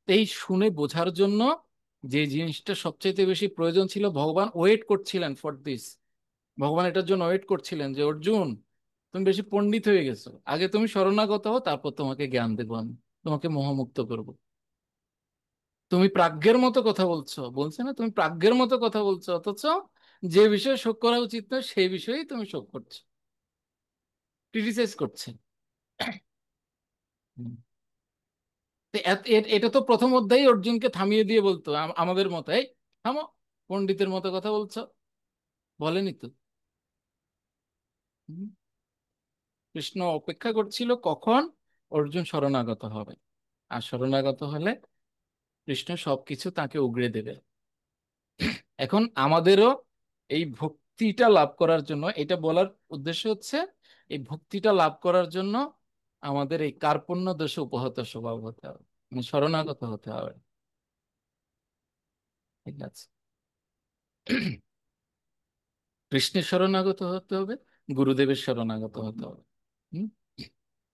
এই শুনে বোঝার জন্য যে জিনিসটা সবচেয়ে বেশি প্রয়োজন ছিল, ভগবান ওয়েট করছিলেন ফর দিস। ভগবান এটার জন্য ওয়েট করছিলেন যে অর্জুন, তুমি বেশি পণ্ডিত হয়ে গেছো, আগে তুমি শরণাগত হও, তারপর তোমাকে জ্ঞান দেবো, আমি তোমাকে মোহমুক্ত করব। তুমি প্রাজ্ঞের মতো কথা বলছো, বলছে না, তুমি প্রাজ্ঞের মতো কথা বলছো, অথচ যে বিষয়ে শোক করা উচিত নয় সেই বিষয়েই তুমি শোক করছো, ক্রিটিসাইজ করছে। হুম। তো এটা তো প্রথম অধ্যায় অর্জুনকে থামিয়ে দিয়ে বলতো আমাদের মতো, এই থামো, পণ্ডিতের মতো কথা বলছো, বলেনি তো। হুম। কৃষ্ণ অপেক্ষা করছিল কখন অর্জুন শরণাগত হবে, আর শরণাগত হলে কৃষ্ণ সবকিছু তাকে উগড়ে দেবে। এখন আমাদেরও এই ভক্তিটা লাভ করার জন্য, এটা বলার উদ্দেশ্য হচ্ছে এই ভক্তিটা লাভ করার জন্য আমাদের এই কার্পণ্য দোষে উপহত স্বভাব হতে হবে, মানে শরণাগত হতে হবে। ঠিক আছে। কৃষ্ণের শরণাগত হতে হবে, গুরুদেবের শরণাগত হতে হবে। হুম?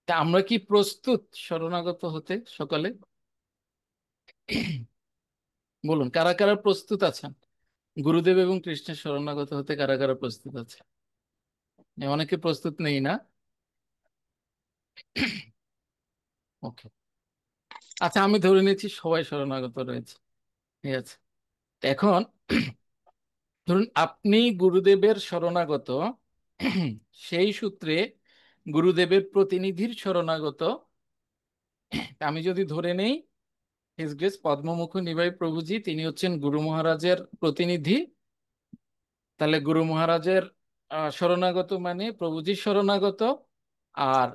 তা আমরা কি প্রস্তুত শরণাগত হতে সকলে? বলুন, কারা কারা প্রস্তুত আছেন গুরুদেব এবং কৃষ্ণের শরণাগত হতে? কারা কারা প্রস্তুত আছে? অনেকে প্রস্তুত নেই, না? ওকে, আচ্ছা, আমি ধরে নিচ্ছি সবাই শরণাগত রয়েছে। ঠিক আছে। এখন ধরুন আপনি গুরুদেবের শরণাগত, সেই সূত্রে গুরুদেবের প্রতিনিধির শরণাগত। আমি যদি ধরে নেই হিজ গ্রেস পদ্মমুখ নিবাই প্রভুজি তিনি হচ্ছেন গুরু মহারাজের প্রতিনিধি, তাহলে গুরু মহারাজের শরণাগত মানে প্রভুজির শরণাগত। আর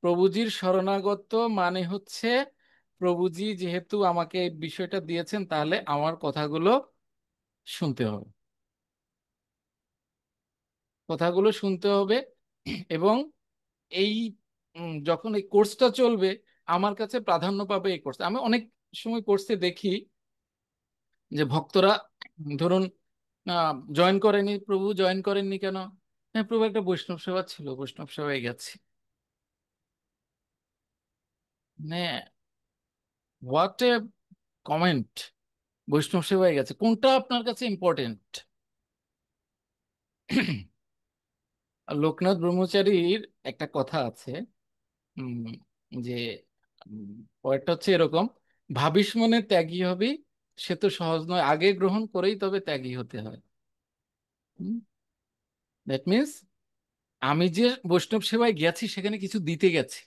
প্রভুজির শরণাগত মানে হচ্ছে প্রভুজি যেহেতু আমাকে এই বিষয়টা দিয়েছেন, তাহলে আমার কথাগুলো শুনতে হবে, কথাগুলো শুনতে হবে। এবং এই যখন এই কোর্সটা চলবে, আমার কাছে প্রাধান্য পাবে এই কোর্স। আমি অনেক সময় কোর্সে দেখি যে ভক্তরা ধরুন জয়েন করেনি, প্রভু জয়েন করেননি কেন? হ্যাঁ প্রভু, একটা বৈষ্ণব সেবা ছিল, বৈষ্ণব সেবায় গেছি। মানে হোয়াট এ কমেন্ট! বৈষ্ণব সেবায় গেছে, কোনটা আপনার কাছে ইম্পর্টেন্ট? লোকনাথ ব্রহ্মচারীর একটা কথা আছে, উম, যে পয়েন্টটা হচ্ছে এরকম: ভাবিস মনে ত্যাগী হবি, সে তো সহজ নয়, আগে গ্রহণ করেই তবে ত্যাগী হতে হয়। দ্যাট মিনস আমি যে বৈষ্ণব সেবায় গেছি সেখানে কিছু দিতে গেছি,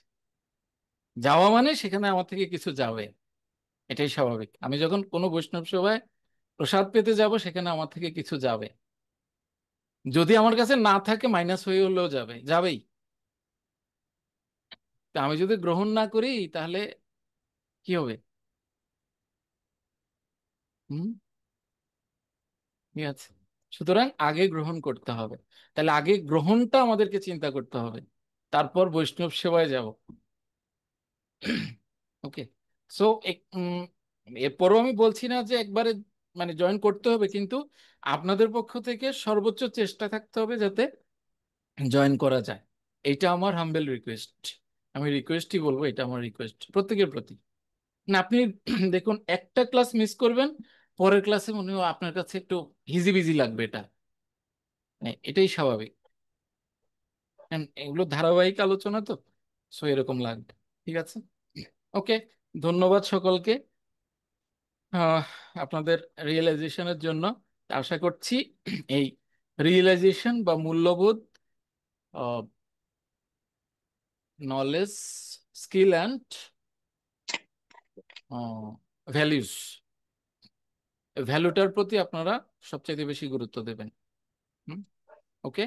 যাওয়া মানে সেখানে আমার থেকে কিছু যাবে, এটাই স্বাভাবিক। আমি যখন কোনো বৈষ্ণব সেবায় প্রসাদ পেতে যাব, সেখানে আমার থেকে কিছু যাবে, যদি আমার কাছে না থাকে মাইনাস হয়ে হলেও যাবে, যাবেই। তা আমি যদি গ্রহণ না করি তাহলে কি হবে? হুম। ঠিক আছে। সুতরাং আগে গ্রহণ করতে হবে, তাহলে আগে গ্রহণটা আমাদেরকে চিন্তা করতে হবে, তারপর বৈষ্ণব সেবায় যাব। ওকে। সো এরপরও আমি বলছি না যে একবারে মানে জয়েন করতে হবে, কিন্তু আপনাদের পক্ষ থেকে সর্বোচ্চ চেষ্টা থাকতে হবে যাতে জয়েন করা যায়। এটা আমার হাম্বেল রিকোয়েস্ট। আমি রিকোয়েস্টই বলবো, এটা আমার রিকোয়েস্ট প্রত্যেকের প্রতি। না আপনি দেখুন, একটা ক্লাস মিস করবেন, পরের ক্লাসে মনে হয় আপনার কাছে একটু হিজিবিজি লাগবে, এটা মানে এটাই স্বাভাবিক। এগুলো ধারাবাহিক আলোচনা তো, সো এরকম লাগবে। ঠিক আছে। ওকে, ধন্যবাদ সকলকে আহ, আপনাদের রিয়েলাইজেশনের জন্য। আশা করছি এই রিয়েলাইজেশন বা মূল্যবোধ, নলেজ, স্কিল অ্যান্ড ভ্যালিউস, ভ্যালুটার প্রতি আপনারা সবচেয়ে বেশি গুরুত্ব দেবেন। ওকে।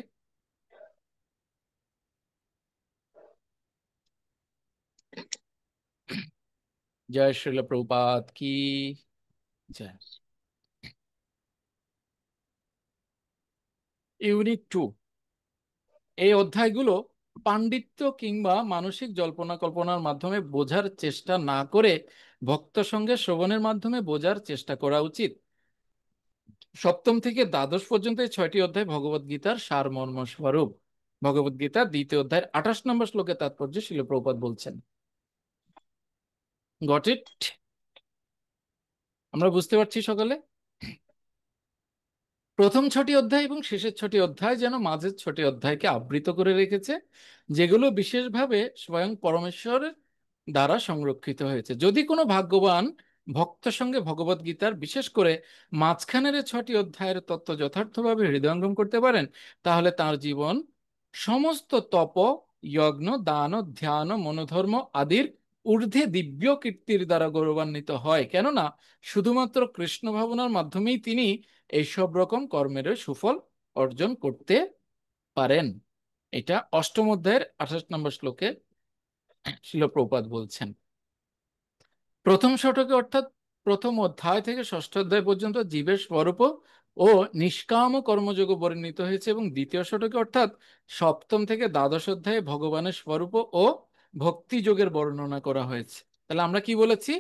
জয় শ্রীল প্রভুপাদ কি জয়। ইউনিট 2, এই অধ্যায়গুলো পাণ্ডিত্য কিংবা মানসিক জল্পনা কল্পনার মাধ্যমে বোঝার চেষ্টা না করে ভক্ত সঙ্গে শ্রবণের মাধ্যমে বোঝার চেষ্টা করা উচিত। সপ্তম থেকে দ্বাদশ পর্যন্ত এই 6টি অধ্যায় ভগবদ গীতার সারমর্ম স্বরূপ। ভগবদ গীতার 2য় অধ্যায়ের 28 নম্বর শ্লোকে তাৎপর্য শ্রীল প্রভুপাদ বলছেন। Got it? আমরা বুঝতে পারছি সকলে? প্রথম 6টি অধ্যায় এবং শেষের 6টি অধ্যায় যেন মাঝের 6টি অধ্যায়কে আবৃত করে রেখেছে, যেগুলো বিশেষভাবে স্বয়ং পরমেশ্বরের দ্বারা সংরক্ষিত হয়েছে। যদি কোনো ভাগ্যবান ভক্ত সঙ্গে ভগবদ গীতার বিশেষ করে মাঝখানের 6টি অধ্যায়ের তত্ত্ব যথার্থভাবে হৃদয়ঙ্গম করতে পারেন, তাহলে তার জীবন সমস্ত তপ, যজ্ঞ, দান, ধ্যান, মনোধর্ম আদির ঊর্ধ্বে দিব্য কীর্তির দ্বারা গৌরবান্বিত হয়। কেননা শুধুমাত্র কৃষ্ণ ভাবনার মাধ্যমেই তিনি এইসব রকম কর্মের সুফল অর্জন করতে পারেন। এটা 8ম অধ্যায়ের 28 নম্বর শ্লোকে শ্রীল প্রভুপাদ বলছেন। প্রথম শতকে অর্থাৎ প্রথম অধ্যায় থেকে 6ষ্ঠ অধ্যায় পর্যন্ত জীবের স্বরূপ ও নিষ্কাম কর্মযোগ বর্ণিত হয়েছে, এবং দ্বিতীয় শতকে অর্থাৎ সপ্তম থেকে দ্বাদশ অধ্যায়ে ভগবানের স্বরূপ ও ভক্তি যোগের বর্ণনা করা হয়েছে। তাহলে আমরা কি বলেছি?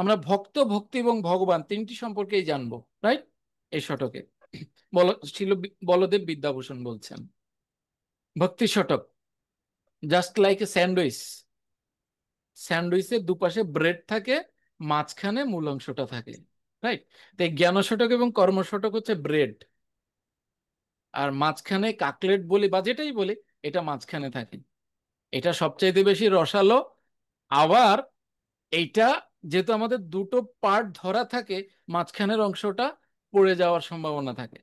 আমরা ভক্ত, ভক্তি এবং ভগবান 3টি সম্পর্কেই জানবো, রাইট? এই শতকে শ্রীল বলদেব বিদ্যাভূষণ বলছেন ভক্তি শতক জাস্ট লাইক এ স্যান্ডউইচ। স্যান্ডউইচের দুপাশে ব্রেড থাকে, মাঝখানে মূল অংশটা থাকে, রাইট? তাই জ্ঞান শতক এবং কর্ম শতক হচ্ছে ব্রেড, আর মাঝখানে কাকলেট বলি বা যেটাই বলি, এটা মাঝখানে থাকে। এটা সবচাইতে বেশি রসালো। আবার এইটা যেহেতু আমাদের দুটো পার্ট ধরা থাকে, মাঝখানের অংশটা পড়ে যাওয়ার সম্ভাবনা থাকে।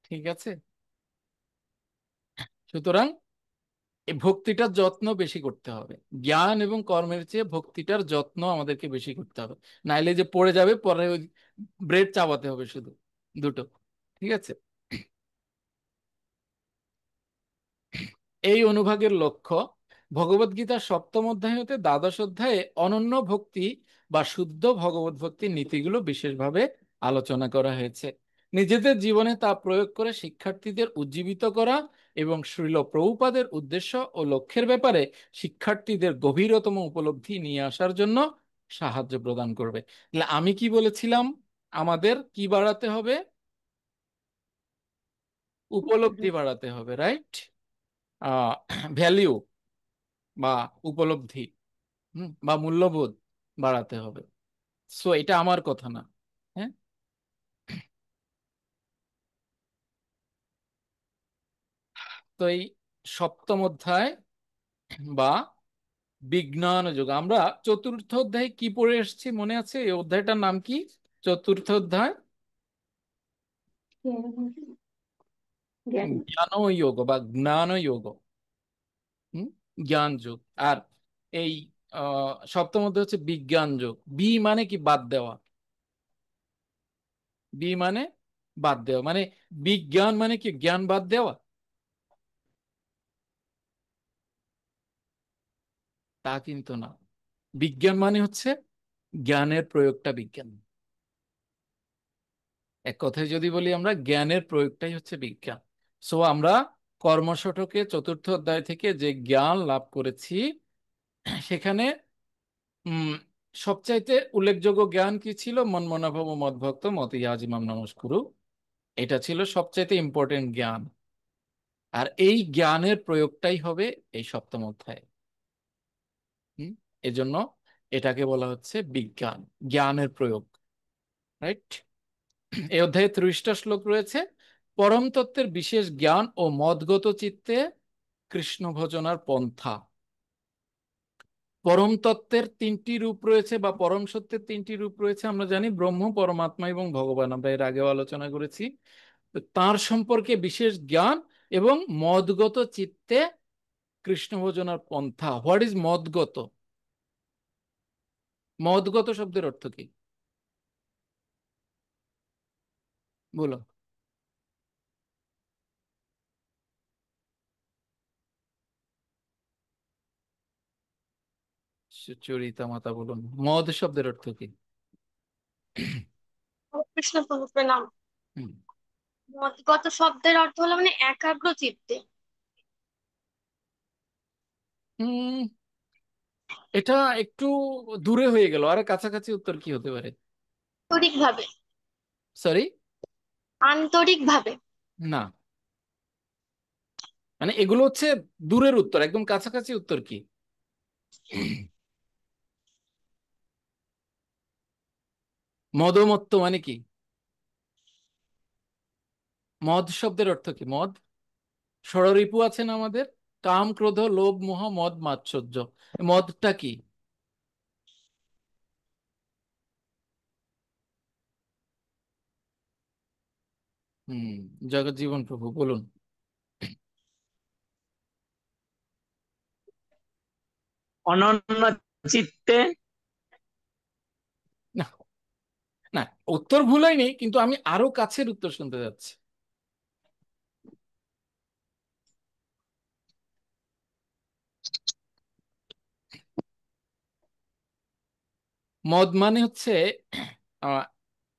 ঠিক আছে? সুতরাং এই ভক্তিটার যত্ন বেশি করতে হবে। জ্ঞান এবং কর্মের চেয়ে ভক্তিটার যত্ন আমাদেরকে বেশি করতে হবে, নাইলে যে পড়ে যাবে, পরে ওই ব্রেড চাবাতে হবে শুধু দুটো। ঠিক আছে? এই অনুভাগের লক্ষ্য ভগবদ্গীতার 7ম অধ্যায় হতে দ্বাদশ অধ্যায়ে অনন্য ভক্তি বা শুদ্ধ ভগবত ভক্তির নীতিগুলো বিশেষভাবে আলোচনা করা হয়েছে। নিজেদের জীবনে তা প্রয়োগ করে শিক্ষার্থীদের উজ্জীবিত করা এবং শ্রীল প্রভুপাদের উদ্দেশ্য ও লক্ষ্যের ব্যাপারে শিক্ষার্থীদের গভীরতম উপলব্ধি নিয়ে আসার জন্য সাহায্য প্রদান করবে। তাহলে আমি কি বলেছিলাম? আমাদের কি বাড়াতে হবে? উপলব্ধি বাড়াতে হবে, রাইট? ভ্যালিউ বা উপলব্ধি বা মূল্যবোধ বাড়াতে হবে। সো এটা আমার কথা না, হ্যাঁ? তো এই 7ম অধ্যায় বা বিজ্ঞান যোগ, আমরা 4র্থ অধ্যায় কি পড়ে এসেছি মনে আছে? এই অধ্যায়টার নাম কি? 4র্থ অধ্যায় জ্ঞান। জ্ঞান যোগ বা জ্ঞান যোগ, জ্ঞান যোগ। আর এই 7ম অধ্যায় হচ্ছে বিজ্ঞান যোগ। বি মানে কি? বাদ দেওয়া। বি মানে বাদ দেওয়া, মানে বিজ্ঞান মানে কি? জ্ঞান বাদ দেওয়া? তা কিন্তু না। বিজ্ঞান মানে হচ্ছে জ্ঞানের প্রয়োগটা বিজ্ঞান। এক কথায় যদি বলি, আমরা জ্ঞানের প্রয়োগটাই হচ্ছে বিজ্ঞান। সো আমরা কর্মশতকে 4র্থ অধ্যায় থেকে যে জ্ঞান লাভ করেছি, সেখানে সবচাইতে উল্লেখযোগ্য জ্ঞান কি ছিল? মন্মনাভব মদভক্ত মতি আজিমাম নমস্কুরু। এটা ছিল সবচাইতে ইম্পর্টেন্ট জ্ঞান। আর এই জ্ঞানের প্রয়োগটাই হবে এই 7ম অধ্যায়। এজন্য এটাকে বলা হচ্ছে বিজ্ঞান, জ্ঞানের প্রয়োগ, রাইট? এই অধ্যায়ে 30টা শ্লোক রয়েছে। পরম তত্ত্বের বিশেষ জ্ঞান ও মদগত চিত্তে কৃষ্ণ ভজনার পন্থা। পরম তত্ত্বের 3টি রূপ রয়েছে বা পরম সত্যের 3টি রূপ রয়েছে। আমরা জানি ব্রহ্ম, পরমাত্মা এবং ভগবান, আমরা এর আগেও আলোচনা করেছি। তার সম্পর্কে বিশেষ জ্ঞান এবং মদগত চিত্তে কৃষ্ণ ভজনার পন্থা। What is মদগত? মদগত শব্দের অর্থ কি বলো? সুচরিতা মাতা বলুন, মদ শব্দের অর্থ কি? কৃষ্ণ প্রভু প্রণাম। হুম, মদগত শব্দের অর্থ হলো মানে একাগ্র চিত্তে। হুম, এটা একটু দূরে হয়ে গেল, আর কাছাকাছি উত্তর কি হতে পারে? আন্তরিক ভাবে। সরি, আন্তরিক ভাবে। না, মানে এগুলো হচ্ছে দূরের উত্তর, একদম কাছাকাছি উত্তর কি? মদমত্ত মানে কি? মদ শব্দের অর্থ কি? মদ, ষড়রিপু আছেন আমাদের, কাম ক্রোধ লোভ মোহ মদ মাৎসর্য, মদটা কি? হুম, জগজ্জীবন প্রভু বলুন। অনন্য চিত্তে। না, না, উত্তর ভুল হয়নি, কিন্তু আমি আরো কাছের উত্তর শুনতে যাচ্ছি। মদ মানে হচ্ছে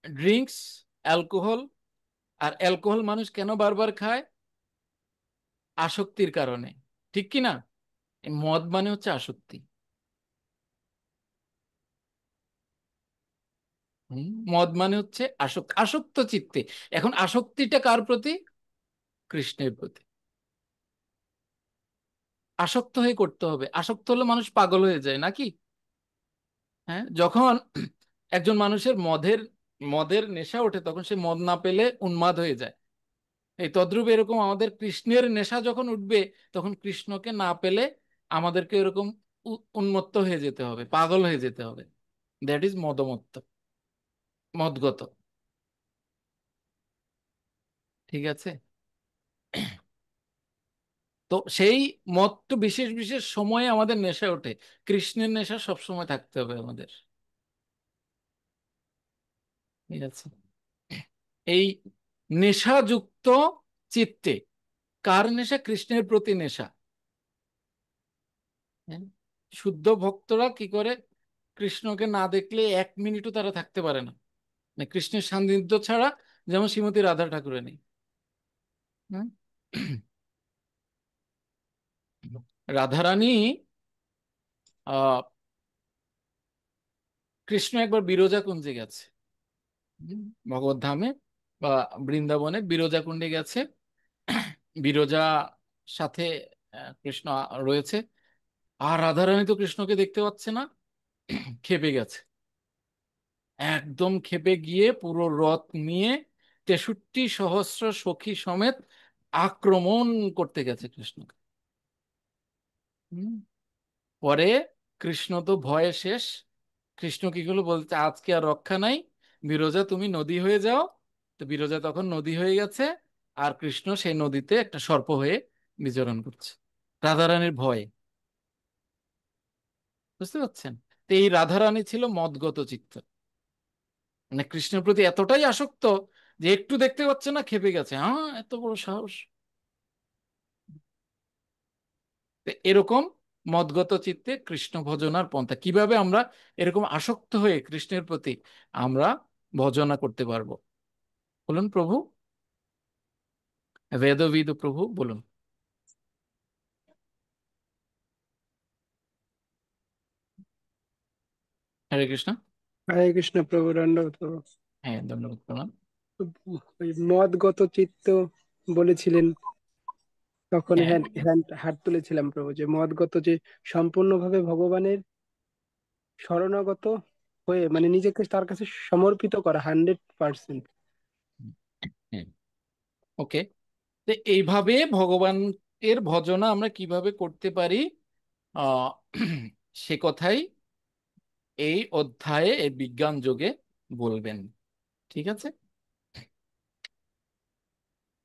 ড্রিঙ্কস, অ্যালকোহল। আর অ্যালকোহল মানুষ কেন বারবার খায়? আসক্তির কারণে, ঠিক কি না? এই মদ মানে হচ্ছে আসক্তি। মদ মানে হচ্ছে আসক্ত, আসক্ত চিত্তে। এখন আসক্তিটা কার প্রতি? কৃষ্ণের প্রতি। আসক্ত হয়ে করতে হবে, আসক্ত হলে মানুষ পাগল হয়ে যায় নাকি? হ্যাঁ, যখন একজন মানুষের মদের মদের নেশা ওঠে, তখন সে মদ না পেলে উন্মাদ হয়ে যায়। এই তদ্রূপ এরকম আমাদের কৃষ্ণের নেশা যখন উঠবে, তখন কৃষ্ণকে না পেলে আমাদেরকে এরকম উন্মত্ত হয়ে যেতে হবে, পাগল হয়ে যেতে হবে। দ্যাট ইজ মদমত্ত, মদগত। ঠিক আছে? তো সেই মদ তো বিশেষ বিশেষ সময়ে আমাদের নেশা ওঠে, কৃষ্ণের নেশা সবসময় থাকতে হবে আমাদের। ঠিক আছে? এই নেশাযুক্ত চিত্তে, কার নেশা? কৃষ্ণের প্রতি নেশা। হ্যাঁ? শুদ্ধ ভক্তরা কি করে? কৃষ্ণকে না দেখলে এক মিনিটও তারা থাকতে পারে না, মানে কৃষ্ণের সান্নিধ্য ছাড়া, যেমন শ্রীমতী রাধা ঠাকুরানী। হুম? রাধারানী, আহ কৃষ্ণ একবার বিরজা কুঞ্জে গেছে, ভগবত ধামে বা বৃন্দাবনে বিরজা কুণ্ডে গেছে। বিরজা সাথে কৃষ্ণ রয়েছে, আর রাধারানী তো কৃষ্ণকে দেখতে পাচ্ছে না, ক্ষেপে গেছে। একদম ক্ষেপে গিয়ে পুরো রথ নিয়ে 63 সহস্র সখী সমেত আক্রমণ করতে গেছে কৃষ্ণকে। হুম। পরে কৃষ্ণ তো ভয়ে শেষ, কৃষ্ণ কি করলো? বলতে আজকে আর রক্ষা নাই, বিরজা তুমি নদী হয়ে যাও। তো বিরজা তখন নদী হয়ে গেছে, আর কৃষ্ণ সেই নদীতে একটা সর্প হয়ে বিচরণ করছে রাধারানীর ভয়ে। বুঝতে পারছেন? তো এই রাধারানী ছিল মদগত চিত্ত, মানে কৃষ্ণের প্রতি এতটাই আসক্ত যে একটু দেখতে পাচ্ছে না, খেপে গেছে। হ্যাঁ, এত বড় সাহস! তো এরকম মদগত চিত্তে কৃষ্ণ ভজনার পন্থা কিভাবে আমরা এরকম আসক্ত হয়ে কৃষ্ণের প্রতি আমরা ভজনা করতে পারবো? বলুন প্রভু, বেদবিদ প্রভু বলুন। হরে কৃষ্ণ। হরে কৃষ্ণ প্রভু, দণ্ডবত প্রভু। হ্যাঁ, ধন্যবাদ, প্রণাম। ওই মদগত চিত্ত বলেছিলেন, তখন হ্যাঁ, হাত তুলেছিলাম প্রভু, যে মদগত, যে সম্পূর্ণভাবে ভগবানের শরণাগত হয়ে, মানে নিজেকে তার কাছে সমর্পিত করা 100%। ওকে। তো এইভাবে ভগবান এর ভজনা আমরা কিভাবে করতে পারি, আহ সে কথাই এই অধ্যায়ে, এই বিজ্ঞান যোগে বলবেন। ঠিক আছে?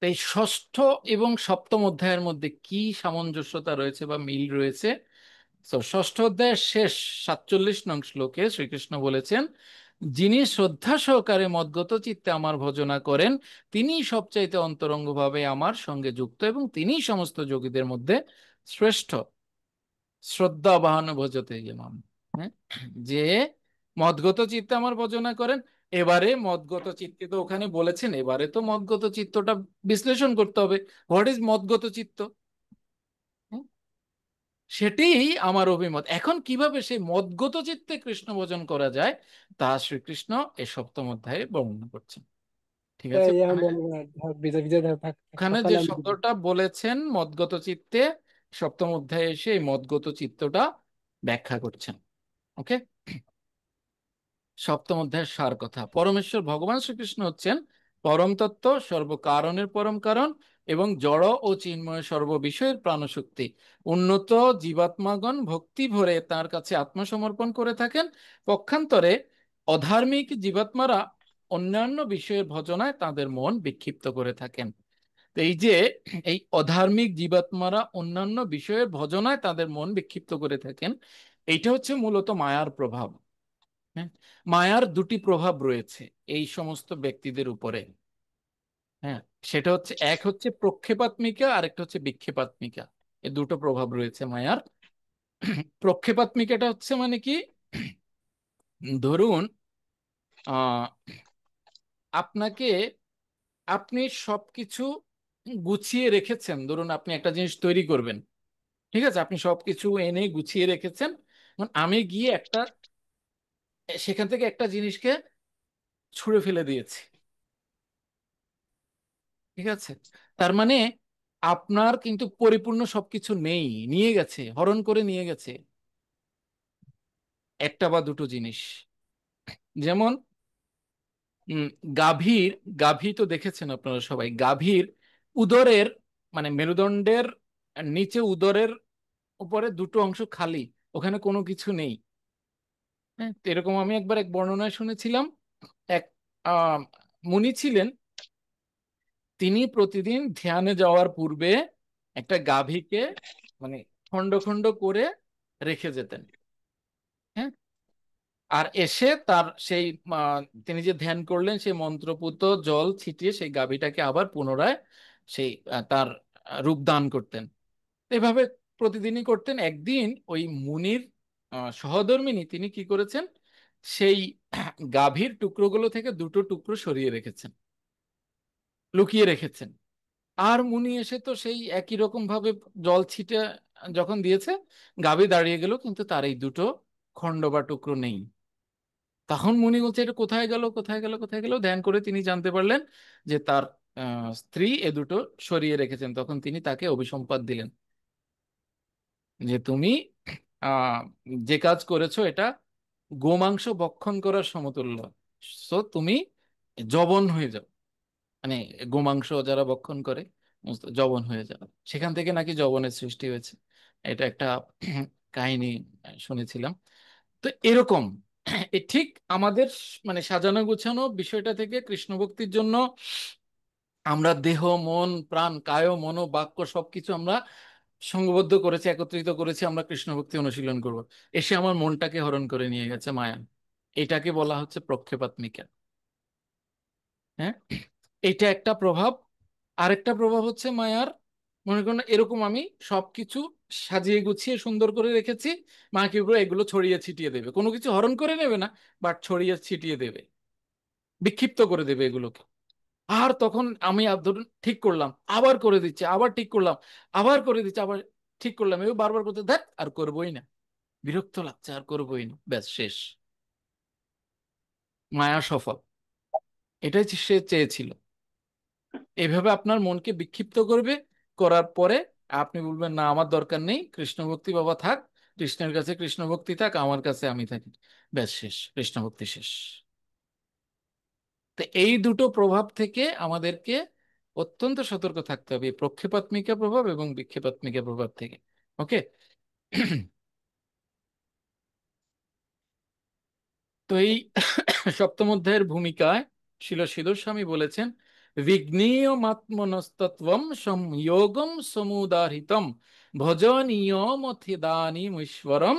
তো এই ষষ্ঠ এবং সপ্তম অধ্যায়ের মধ্যে কি সামঞ্জস্যতা রয়েছে বা মিল রয়েছে? তো ষষ্ঠ অধ্যায়ের শেষ 47 নং শ্লোকে শ্রীকৃষ্ণ বলেছেন, যিনি শ্রদ্ধা সহকারে মদ্গত চিত্তে আমার ভজনা করেন, তিনি সবচাইতে অন্তরঙ্গভাবে আমার সঙ্গে যুক্ত, এবং তিনি সমস্ত যোগীদের মধ্যে শ্রেষ্ঠ। শ্রদ্ধা বাহান ভজতে যেমন। হ্যাঁ, যে মদগত চিত্তে আমার ভজনা করেন। এবারে মদগত চিত্তে তো ওখানে বলেছেন, এবারে তো মদগত চিত্তটা বিশ্লেষণ করতে হবে। হোয়াট ইজ মদগত চিত্ত? হ্যাঁ, সেটাই আমার অভিমত। এখন কিভাবে সেই মদগত চিত্তে কৃষ্ণ ভজন করা যায় তা শ্রীকৃষ্ণ এই সপ্তম অধ্যায়ে বর্ণনা করছেন। ঠিক আছে, এখন ওখানে বলবো না, বিজয় বিজয় থাক, ওখানে সকালে যে আমি বলবো। শব্দটা বলেছেন মদগত চিত্তে, সপ্তম অধ্যায়ে এসে এই মদগত চিত্তটা ব্যাখ্যা করছেন। ওকে, সপ্তম অধ্যায়ের সার কথা। পরমেশ্বর ভগবান শ্রীকৃষ্ণ হচ্ছেন পরম তত্ত্ব, সর্বকারণের পরম কারণ এবং জড় ও চিন্ময় সর্ববিষয়ের প্রাণশক্তি। উন্নত জীবাত্মাগণ ভক্তি ভরে তার কাছে আত্মসমর্পণ করে থাকেন। পক্ষান্তরে অধার্মিক জীবাত্মারা অন্যান্য বিষয়ের ভজনায় তাদের মন বিক্ষিপ্ত করে থাকেন। তো এই যে এই অধার্মিক জীবাত্মারা অন্যান্য বিষয়ের ভজনায় তাদের মন বিক্ষিপ্ত করে থাকেন, এইটা হচ্ছে মূলত মায়ার প্রভাব। হ্যাঁ, মায়ার দুটি প্রভাব রয়েছে এই সমস্ত ব্যক্তিদের উপরে। হ্যাঁ, সেটা হচ্ছে, এক হচ্ছে প্রক্ষেপাত্মিকা আর একটা হচ্ছে বিক্ষেপাত্মিকা। এই দুটো প্রভাব রয়েছে মায়ার। প্রক্ষেপাত্মিকাটা হচ্ছে মানে কি, ধরুন আহ আপনাকে, আপনি সবকিছু গুছিয়ে রেখেছেন। ধরুন আপনি একটা জিনিস তৈরি করবেন, ঠিক আছে, আপনি সবকিছু এনে গুছিয়ে রেখেছেন। এখন আমি গিয়ে সেখান থেকে একটা জিনিসকে ছুঁড়ে ফেলে দিয়েছি। ঠিক আছে, তার মানে আপনার কিন্তু পরিপূর্ণ সবকিছু নেই, নিয়ে গেছে, হরণ করে নিয়ে গেছে একটা বা দুটো জিনিস। যেমন উম, গাভীর, গাভী তো দেখেছেন আপনারা সবাই, গাভীর উদরের মানে মেরুদণ্ডের নিচে উদরের উপরে দুটো অংশ খালি, ওখানে কোনো কিছু নেই। হ্যাঁ, তো এরকম আমি একবার এক বর্ণনায় শুনেছিলাম, এক আহ মুনি ছিলেন, তিনি প্রতিদিন ধ্যানে যাওয়ার পূর্বে একটা গাভীকে মানে খন্ড খন্ড করে রেখে যেতেন। হ্যাঁ, আর এসে তার সেই তিনি যে ধ্যান করলেন সেই মন্ত্রপুত জল ছিটিয়ে সেই গাভীটাকে আবার পুনরায় সেই তার রূপ দান করতেন। এভাবে প্রতিদিনই করতেন। একদিন ওই মুনির সহধর্মিনী তিনি কি করেছেন, সেই গাভীর টুকরোগুলো থেকে দুটো টুকরো সরিয়ে রেখেছেন, লুকিয়ে রেখেছেন। আর মুনি এসে তো সেই একই রকম ভাবে জল ছিটে যখন দিয়েছে, গাভী দাঁড়িয়ে গেল, কিন্তু তার এই দুটো খণ্ড বা টুকরো নেই। তখন মুনি বলছে এটা কোথায় গেল, কোথায় গেল, কোথায় গেল। ধ্যান করে তিনি জানতে পারলেন যে তার স্ত্রী এ দুটো সরিয়ে রেখেছেন। তখন তিনি তাকে অভিসম্পাত দিলেন যে তুমি আহ যে কাজ করেছো এটা গোমাংস ভক্ষণ করার সমতুল্য। সো তুমি জবন হয়ে যাও, মানে গোমাংস যারা ভক্ষণ করে জবন হয়ে যাও। সেখান থেকে নাকি জবনের সৃষ্টি হয়েছে, এটা একটা কাহিনী শুনেছিলাম। তো এরকম ঠিক আমাদের মানে সাজানো গোছানো বিষয়টা থেকে কৃষ্ণ ভক্তির জন্য আমরা দেহ মন প্রাণ কায় মনো বাক্য সবকিছু আমরা সংঘবদ্ধ করেছি, একত্রিত করেছি, আমরা কৃষ্ণ ভক্তি অনুশীলন করব। এসে আমার মনটাকে হরণ করে নিয়ে গেছে মায়া। এটাকে বলা হচ্ছে প্রক্ষেপাত্মিকা। হ্যাঁ, এটা একটা প্রভাব। আরেকটা প্রভাব হচ্ছে মায়ার, মনে করুন এরকম আমি সবকিছু সাজিয়ে গুছিয়ে সুন্দর করে রেখেছি, মা কি করবে, এগুলো ছড়িয়ে ছিটিয়ে দেবে। কোনো কিছু হরণ করে নেবে না, বাট ছড়িয়ে ছিটিয়ে দেবে, বিক্ষিপ্ত করে দেবে এগুলোকে। আর তখন আমি ধরুন ঠিক করলাম, আবার করে দিচ্ছে, আবার ঠিক করলাম, আবার করে দিচ্ছে, আবার ঠিক করলাম, এবার বারবার করতে দেখ আর করবোই না, বিরক্ত লাগছে আর করবোই না, ব্যাস শেষ, মায়া সফল। এটাই সে চেয়েছিল। এইভাবে আপনার মনকে বিক্ষিপ্ত করবে, করার পরে আপনি বলবেন না আমার দরকার নেই, কৃষ্ণ ভক্তি বাবা থাক, কৃষ্ণের কাছে কৃষ্ণ ভক্তি থাক, আমার কাছে আমি থাকি, ব্যাস শেষ, কৃষ্ণ ভক্তি শেষ। তো এই দুটো প্রভাব থেকে আমাদেরকে অত্যন্ত সতর্ক থাকতে হবে, এই প্রক্ষেপাত্মিকা প্রভাব এবং বিক্ষেপাত্মিকা প্রভাব থেকে। ওকে, তো এই সপ্তম অধ্যায়ের ভূমিকায় শিল শ্রীধর স্বামী বলেছেন, বিঘ্নীয়মাত্মনস্তত্বম সংযোগম সমুদাহৃতম ভজনীয়মথিদানীমীশ্বরম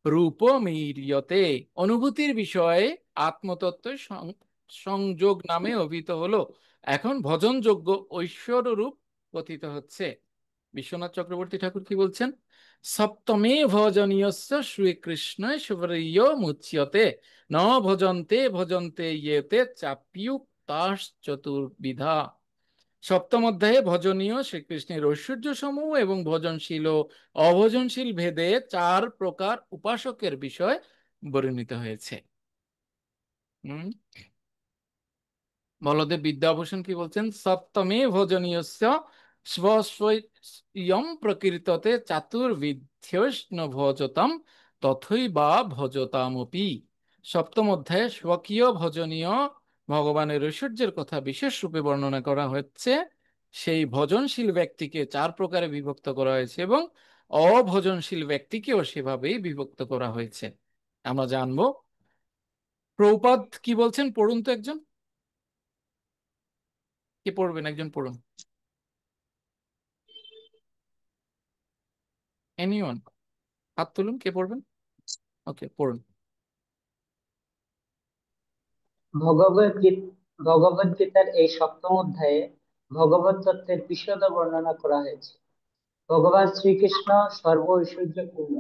রূপমীরিয়তে। অনুভূতির বিষয়ে আত্মতত্ত্বের সংযোগ নামে অভিহিত হলো, এখন ভজনযোগ্য ঐশ্বর রূপ কথিত হচ্ছে। বিশ্বনাথ চক্রবর্তী ঠাকুর কি বলছেন, সপ্তমে ভজনীয়স্য শ্রীকৃষ্ণেশ্বরীয় মুচ্যতে ন ভজন্তে ভজন্তে ইয়েতে চাপ্যুক্তাশ চতুর্বিধা। সপ্তম অধ্যায়ে ভজনীয় শ্রীকৃষ্ণের ঐশ্বর্য সমূহ এবং ভজনশীল ও অভজনশীল ভেদে 4 প্রকার উপাসকের বিষয় বর্ণিত হয়েছে। বলদেব বিদ্যাভূষণ কি বলছেন? সপ্তমে ভজনীয়স্য স্বস্বয়ং প্রকৃততে চাতুর্বিধ্যস্ন ভজতাম তথৈবা ভজতামপি। সপ্তম অধ্যায়ে স্বকীয় ভজনীয় ভগবানের ঐশ্বর্যের কথা বিশেষ রূপে বর্ণনা করা হচ্ছে। সেই ভজনশীল ব্যক্তিকে 4 প্রকারে বিভক্ত করা হয়েছে এবং অভজনশীল ব্যক্তিকেও সেভাবেই বিভক্ত করা হয়েছে। আমরা জানবো প্রভুপাদ কি বলছেন। পড়ুন তো একজন, কে পড়বেন? একজন পড়ুন। এনিওয়ান, হাত তুলুন, কে পড়বেন? ওকে, পড়ুন। ভগবদ গীতার এই সপ্তম অধ্যায়ে ভগবত তত্ত্বের বিশদ বর্ণনা করা হয়েছে। ভগবান শ্রীকৃষ্ণ সর্ব ঐশ্বর্যপূর্ণ।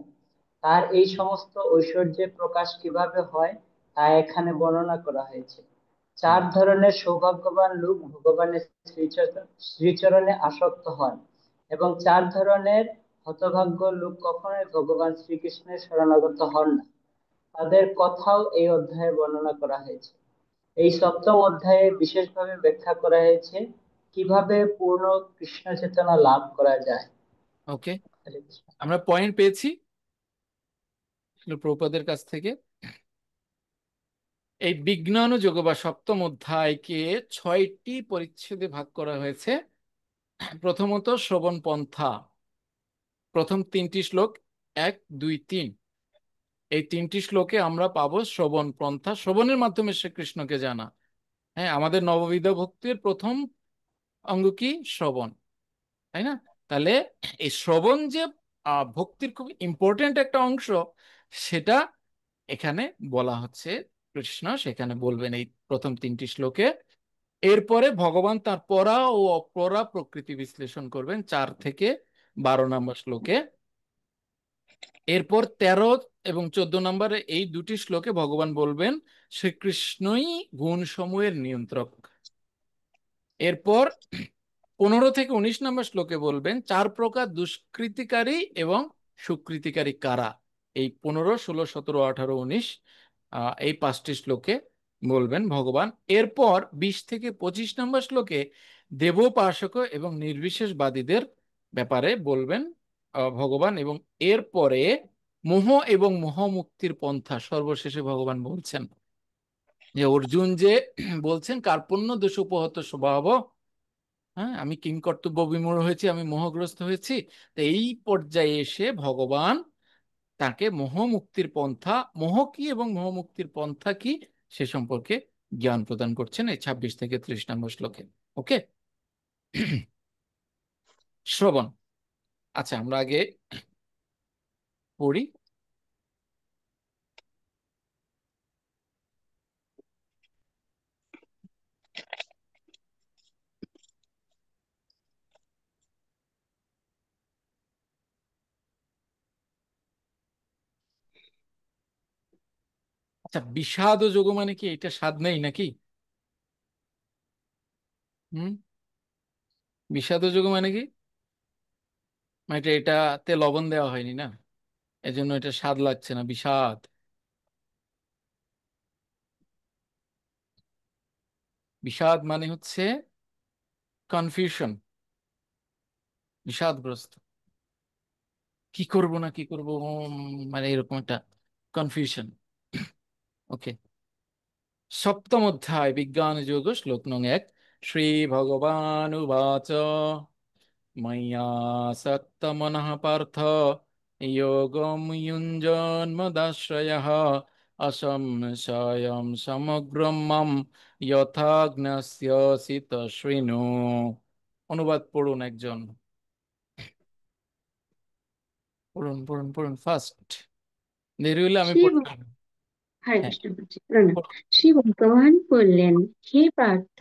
তার এই সমস্ত ঐশ্বর্যের প্রকাশ কিভাবে হয় তা এখানে বর্ণনা করা হয়েছে। 4 ধরনের সৌভাগ্যবান লোক ভগবানের শ্রীচরণে আসক্ত হন এবং 4 ধরনের হতভাগ্য লোক কখনোই ভগবান শ্রীকৃষ্ণের শরণাগত হন না। তাদের কথাও এই অধ্যায়ে বর্ণনা করা হয়েছে। এই সপ্তম অধ্যায়ে বিশেষভাবে ব্যাখ্যা করা হয়েছে কিভাবে পূর্ণ কৃষ্ণ চেতনা লাভ করা যায়। ওকে, আমরা পয়েন্ট পেয়েছি প্রভুপাদের কাছ থেকে। এই বিজ্ঞানযোগ বা সপ্তম অধ্যায়কে 6টি পরিচ্ছেদে ভাগ করা হয়েছে। প্রথমত শ্রবণ পন্থা, প্রথম 3টি শ্লোক 1, 2, 3। এই 3টি শ্লোকে আমরা পাবো শ্রবণ পন্থা, শ্রবণের মাধ্যমে শ্রীকৃষ্ণকে জানা। হ্যাঁ, আমাদের নববিধ ভক্তির প্রথম অঙ্গ কি? শ্রবণ, তাই না? তাহলে এই শ্রবণ যে ভক্তির খুব ইম্পর্টেন্ট একটা অংশ, সেটা এখানে বলা হচ্ছে। কৃষ্ণ সেখানে বলবেন এই প্রথম 3টি শ্লোকে। এরপরে ভগবান তার পরা ও অপরা প্রকৃতি বিশ্লেষণ করবেন 4 থেকে 12 নম্বর শ্লোকে। এরপর 13 এবং 14 নম্বরে এই 2টি শ্লোকে ভগবান বলবেন শ্রীকৃষ্ণই গুণ সমূহের নিয়ন্ত্রক। এরপর 15 থেকে 19 নম্বর শ্লোকে বলবেন 4 প্রকার দুষ্কৃতিকারী এবং সুকৃতিকারী কারা। এই 15, 16, 17, 18, 19 এই 5টি শ্লোকে বলবেন ভগবান। এরপর 20 থেকে 25 নম্বর শ্লোকে দেবোপাসক এবং নির্বিশেষবাদীদের ব্যাপারে বলবেন ভগবান। এবং এরপরে মোহ এবং মোহমুক্তির পন্থা সর্বশেষে ভগবান বলছেন। যে অর্জুন যে বলছেন কার্পণ্য দোষ উপহত স্বভাব, হ্যাঁ, আমি কিংকর্তব্য বিমূঢ় হয়েছি, আমি মোহগ্রস্ত হয়েছি। তো এই পর্যায়ে এসে ভগবান তাকে মোহমুক্তির পন্থা, মোহ কি এবং মোহমুক্তির পন্থা কি সে সম্পর্কে জ্ঞান প্রদান করছেন এই 26 থেকে 30 নম্বর শ্লোকে। ওকে, শ্রবণ। আচ্ছা, আমরা আগে পড়ি। আচ্ছা, বিষাদ যোগ মানে কি? এটা স্বাদ নেই নাকি? বিষাদ যোগ মানে কি? মানে এটাতে লবণ দেওয়া হয়নি না, এজন্য এটা স্বাদ লাগছে না, বিষাদ। বিষাদ মানে হচ্ছে কনফিউশন, বিষাদগ্রস্ত, কি করব না কি করব, মানে এরকম একটা কনফিউশন। ওকে, সপ্তম অধ্যায় বিজ্ঞান যোগ শ্লোক নং 1। শ্রী ভগবান উবাচ ময়্যাসক্তমনঃ পার্থ যোগং युञ्जन्मदाश्रयः असंशयं সমগ্রं মাম যথাজ্ঞাস্যসি তশৃণু। অনুবাদ পড়ুন একজন, পড়ুন পড়ুন পড়ুন ফার্স্ট, দেরি হলে আমি শিব, পড়তে হবে। হরে হ্যাঁ, কৃষ্ণ বলছি, প্রণাম। পড়ুন। শ্রী ভগবান বললেন, হে পার্থ,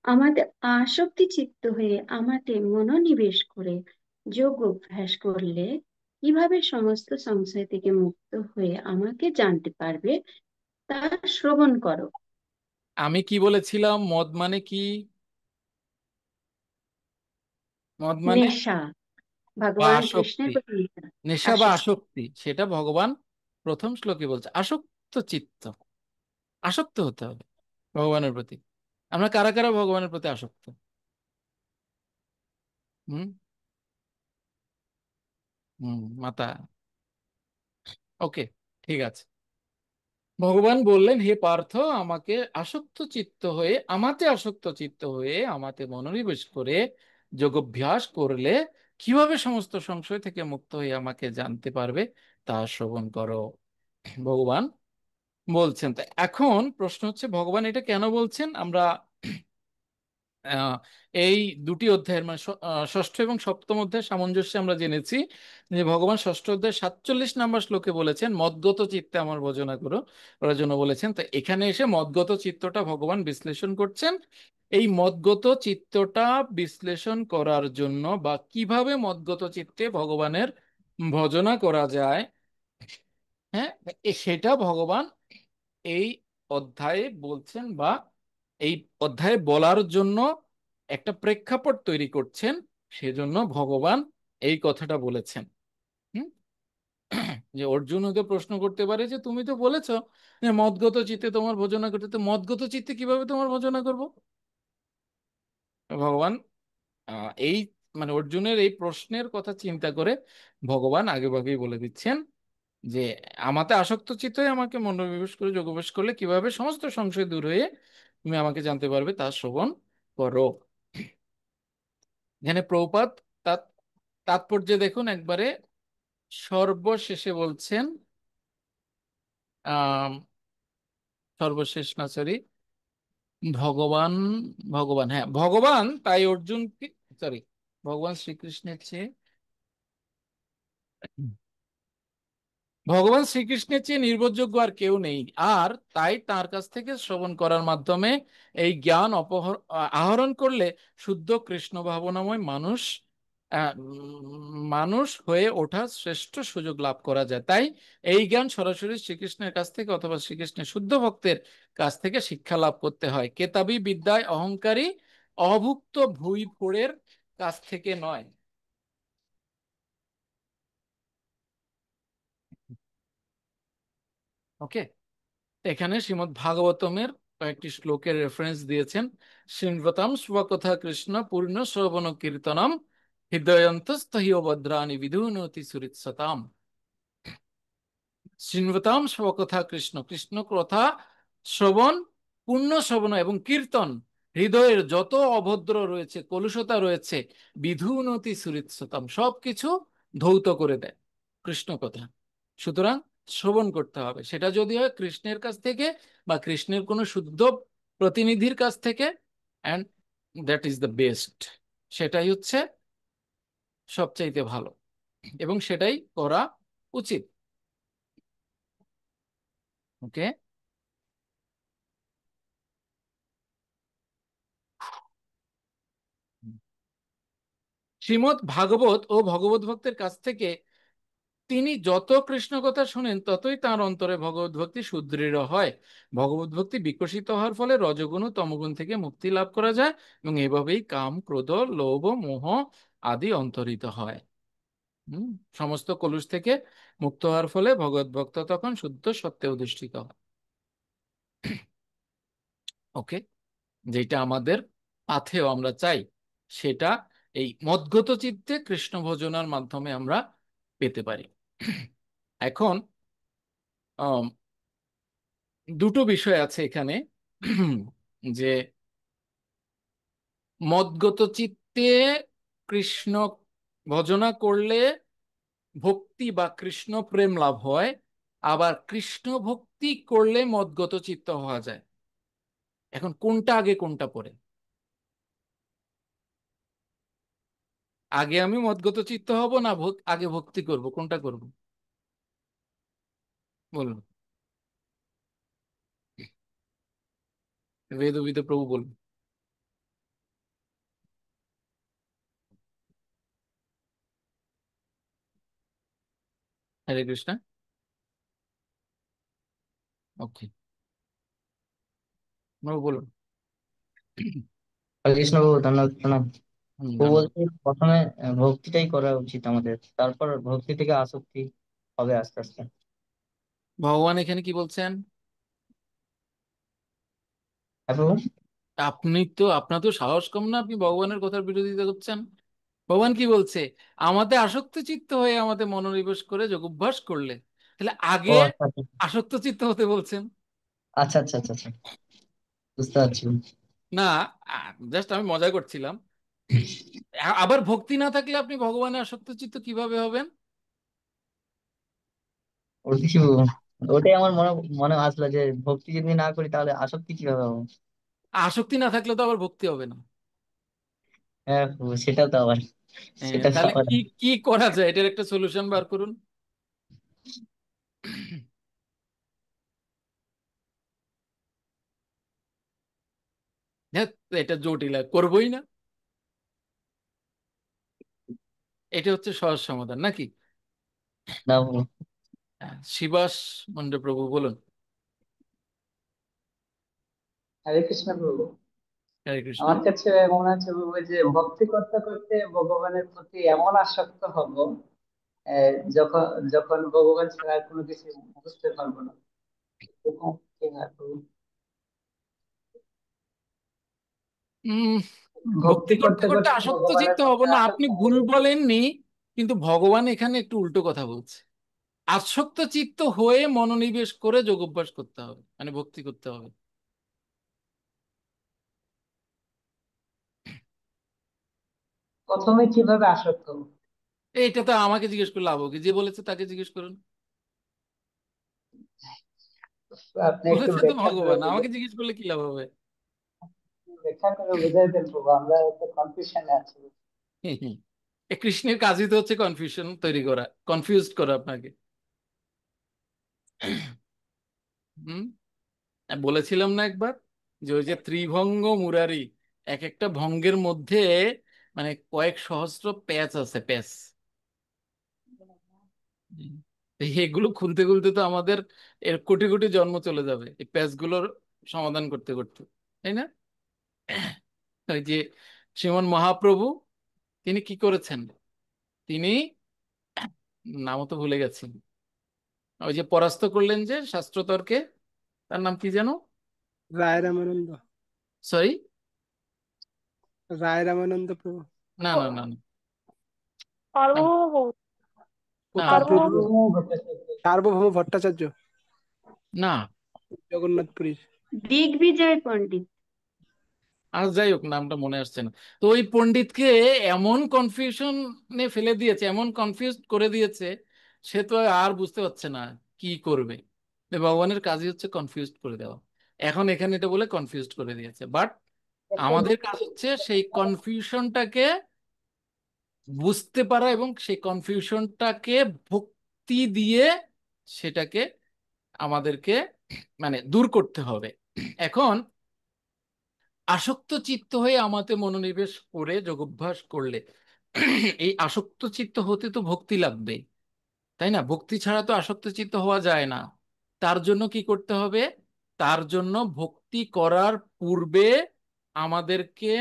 আমাদের আসক্তি চিত্ত হয়ে আমাতে মনোনিবেশ করে যোগ অভ্যাস করলে কিভাবে সমস্ত সংশয় থেকে মুক্ত হয়ে আমাকে জানতে পারবে তা শ্রবণ করো। আমি কি বলেছিলাম? মদ মানে কি? মদ মানে নেশা, বা ভগবান কৃষ্ণের আসক্তি। প্রতি নেশা, নেশা বা আসক্তি। আসক্তি, সেটা ভগবান প্রথম শ্লোকে বলছে। আসক্ত চিত্ত, আসক্ত হতে হবে ভগবানের প্রতি। আমরা কারা কারা ভগবানের প্রতি আসক্ত? হুম হুম মাতা। ওকে, ঠিক আছে। ভগবান বললেন, হে পার্থ, আমাকে আসক্ত চিত্ত হয়ে, আসক্ত চিত্ত হয়ে আমাতে মনোনিবেশ করে যোগাভ্যাস করলে কিভাবে সমস্ত সংশয় থেকে মুক্ত হয়ে আমাকে জানতে পারবে তা শ্রবণ করো। ভগবান বলছেন। তা এখন প্রশ্ন হচ্ছে, ভগবান এটা কেন বলছেন? আমরা আহ, এই দুটি অধ্যায়ের মানে ষষ্ঠ এবং সপ্তম অধ্যায়ের সামঞ্জস্যে আমরা জেনেছি যে ভগবান ষষ্ঠ অধ্যায় 47 নম্বর শ্লোকে বলেছেন, মদগত চিত্তে আমার ভজনা করো, করার জন্য বলেছেন। তো এখানে এসে মদগত চিত্তটা ভগবান বিশ্লেষণ করছেন। এই মদগত চিত্তটা বিশ্লেষণ করার জন্য, বা কিভাবে মদগত চিত্তে ভগবানের ভজনা করা যায়, হ্যাঁ, সেটা ভগবান এই অধ্যায়ে বলছেন, বা এই অধ্যায়ে বলার জন্য একটা প্রেক্ষাপট তৈরি করছেন। সেজন্য ভগবান এই কথাটা বলেছেন। হুম? যে অর্জুন ওকে প্রশ্ন করতে পারে যে, তুমি তো বলেছো যে মদগত চিত্তে তোমার ভজনা করতে, তো মদগত চিত্তে কিভাবে তোমার ভজনা করব? ভগবান এই মানে অর্জুনের এই প্রশ্নের কথা চিন্তা করে ভগবান আগেভাগেই বলে দিচ্ছেন যে, আমাতে আসক্ত চিত্ত হয়ে আমাকে মনোনিবেশ করে যোগাভ্যাস করলে কিভাবে সমস্ত সংশয় দূর হয়ে তুমি আমাকে জানতে পারবে তা শ্রবণ করো। এখানে প্রভুপাদ তাৎ- তাৎপর্যে দেখুন একবারে সর্বশেষে বলছেন, আহ সর্বশেষ না, সরি, ভগবান, হ্যাঁ ভগবান তাই অর্জুন, সরি, ভগবান শ্রীকৃষ্ণের চেয়ে, ভগবান শ্রীকৃষ্ণের চেয়ে নির্ভরযোগ্য আর কেউ নেই। আর তাই তার কাছ থেকে শ্রবণ করার মাধ্যমে এই জ্ঞান আহরণ করলে শুদ্ধ কৃষ্ণ ভাবনাময় মানুষ হয়ে ওঠার শ্রেষ্ঠ সুযোগ লাভ করা যায়। তাই এই জ্ঞান সরাসরি শ্রীকৃষ্ণের কাছ থেকে অথবা শ্রীকৃষ্ণের শুদ্ধ ভক্তের কাছ থেকে শিক্ষা লাভ করতে হয়, কেতাবি বিদ্যায় অহংকারী অভুক্ত ভুঁইফোড়ের কাছ থেকে নয়। ওকে, এখানে শ্রীমদ্ ভাগবতমের কয়েকটি শ্লোকের রেফারেন্স দিয়েছেন। শৃণ্বতাম স্বকথা কৃষ্ণ পূর্ণ শ্রবণ কীর্তনম হৃদয়ন্তস্থিও ভদ্রাণি বিধুনতি সুরিৎসতাম। শৃণ্বতাম স্বকথা কৃষ্ণ, কৃষ্ণ কথা শ্রবণ, পূর্ণ শ্রবণ এবং কীর্তন হৃদয়ের যত অভদ্র রয়েছে, কলুষতা রয়েছে, বিধুনতি সুরিৎসতাম, সবকিছু ধৌত করে দেয় কৃষ্ণ কথা। সুতরাং শ্রবণ করতে হবে, সেটা যদি হয় কৃষ্ণের কাছ থেকে বা কৃষ্ণের কোনো শুদ্ধ প্রতিনিধির কাছ থেকে, and that is the best. সেটাই হচ্ছে সবচাইতে ভালো এবং সেটাই করা উচিত। ওকে, শ্রীমদ্ ভাগবত ও ভগবত ভক্তের কাছ থেকে তিনি যত কৃষ্ণ কথা শুনেন ততই তার অন্তরে ভগবত ভক্তি সুদৃঢ় হয়। ভগবত ভক্তি বিকশিত হওয়ার ফলে রজগুণ ও তমগুণ থেকে মুক্তি লাভ করা যায় এবং এভাবেই কাম, ক্রোধ, লোভ, মোহ আদি অন্তরিত হয়। হুম, সমস্ত কলুষ থেকে মুক্ত হওয়ার ফলে ভগবত ভক্ত তখন শুদ্ধ সত্যে অধিষ্ঠিত হয়। ওকে, যেটা আমাদের পাথেয় আমরা চাই, সেটা এই মদ্গত চিত্তে কৃষ্ণ ভজনার মাধ্যমে আমরা পেতে পারি। এখন দুটো বিষয় আছে এখানে, যে মদগত চিত্তে কৃষ্ণ ভজনা করলে ভক্তি বা কৃষ্ণ প্রেম লাভ হয়, আবার কৃষ্ণ ভক্তি করলে মদগত চিত্ত হওয়া যায়। এখন কোনটা আগে কোনটা পরে? আগে আমি মদগত চিত্ত হব না আগে ভক্তি করব, কোনটা করব বলুন? বেদবিদ প্রভু বলুন। হরে কৃষ্ণ। ওকে, বলুন। হরে কৃষ্ণ প্রভু, ধন্যবাদ, প্রণাম। ও ধন্যবাদ। বলছে প্রথমে ভক্তিটাই করা উচিত আমাদের, তারপর ভক্তি থেকে আসক্তি হবে আস্তে আস্তে। ভগবান এখানে কি বলছেন? হ্যাঁ প্রভু। আপনার তো সাহস কম না, আপনি ভগবানের কথার বিরোধিতা করছেন। ভগবান কি বলছে? আমাদের আসক্ত চিত্ত হয়ে আমাদের মনোনিবেশ করে যোগ অভ্যাস করলে, তাহলে ও আগে আচ্ছা আচ্ছা আসক্ত চিত্ত হতে বলছেন আচ্ছা আচ্ছা আচ্ছা আচ্ছা, বুঝতে পারছি। না। জাস্ট আমি মজা করছিলাম। আবার ভক্তি না থাকলে আপনি ভগবানের আসক্ত চিত্ত কিভাবে হবেন? ওটাই ওটাই আমার মনে মনে আসলো যে ভক্তি যদি না করি তাহলে আসক্তি কিভাবে হবো। আসক্তি না থাকলে তো আবার ভক্তি হবে না। হ্যাঁ প্রভু, সেটা তো আবার, সেটা তো তাহলে আবার। কি কি করা যায়, এটার একটা সলিউশন বার করুন। হ্যাঁ, এটা জটিল, করবোই না, এটা হচ্ছে সহজ সমাধান নাকি? না প্রভু। শিবাস মন্ডে প্রভু বলুন। হরে কৃষ্ণ প্রভু। হরে কৃষ্ণ। আমার কাছে মনে হচ্ছে প্রভু যে ভক্তি করতে করতে ভগবানের প্রতি এমন আসক্ত হব, যখন যখন ভগবান ছাড়া আর কোনো কিছু বুঝতে পারবো না। এরকম কি হয় প্রভু? উম ভক্তি ভক্তি করতে করতে করতে করতে আসক্ত ভগবানের চিত্ত হব প্রতি না, আপনি আসক্ত ভুল হব। বলেননি। কিন্তু ভগবান এখানে একটু উল্টো কথা বলছে। আসক্ত চিত্ত হয়ে মনোনিবেশ করে যোগ অভ্যাস করতে হবে, মানে ভক্তি করতে হবে। প্রথমে কিভাবে আসক্ত হব? এইটা তো আমাকে জিজ্ঞেস করলে লাভ কি? যে বলেছে তাকে জিজ্ঞেস করুন। আপনি একটু বলেছে তো ব্যাখ্যা করে ভগবান, আমাকে বুঝেন, জিজ্ঞেস করলে কি লাভ হবে? ব্যাখ্যা করে বুঝাই দেন প্রভু, আমরা একটু কনফিউশনে আছি। কৃষ্ণের কাজই তো হচ্ছে কনফিউশন তৈরি করা, কনফিউজড করা আপনাকে। হুম। বলেছিলাম না একবার যে ওই যে ত্রিভঙ্গ মুরারি, এক একটা ভঙ্গের মধ্যে মানে কয়েক সহস্র প্যাচ আছে, প্যাচ। তো এগুলো খুলতে খুলতে তো আমাদের এর কোটি কোটি জন্ম চলে যাবে এই প্যাচগুলোর সমাধান করতে করতে, তাই না? ওই যে শ্রীমন মহাপ্রভু, তিনি কি করেছেন? তিনি, নামও তো ভুলে গেছেন, ওই যে পরাস্ত করলেন যে শাস্ত্রতর্কে, তার নাম কি যেন? রায় রামানন্দ। সরি, রায় রামানন্দ প্রভু। না না না না, নাম, সার্বভৌম না প্রতাপরুদ্র, সার্বভৌম ভট্টাচার্য। সার্বভৌম ভট্টাচার্য, না। জগন্নাথপুরীর। দিগ্বিজয় পণ্ডিত। আর যাই হোক, নামটা মনে আসছে না। তো ওই পণ্ডিতকে এমন কনফিউশনে ফেলে দিয়েছে, এমন কনফিউজ করে দিয়েছে, সে তো আর বুঝতে পারছে না কি করবে। তো ভগবানের কাজই হচ্ছে কনফিউজ করে দেওয়া। এখন এখানে এটা বলে কনফিউজ করে দিয়েছে, বাট আমাদের কাজ হচ্ছে সেই কনফিউশনটাকে বুঝতে পারা এবং সেই কনফিউশনটাকে ভক্তি দিয়ে সেটাকে আমাদেরকে মানে দূর করতে হবে। এখন আসক্ত চিত্ত হয়ে আমাতে মনোনিবেশ করে যোগাভ্যাস করলে এই আসক্ত চিত্ত হতে তো ভক্তি লাগবে, তাই না? ভক্তি ছাড়া তো আসক্ত চিত্ত হওয়া যায় না। তার জন্য কি করতে হবে? তার জন্য ভক্তি করার পূর্বে আমাদেরকে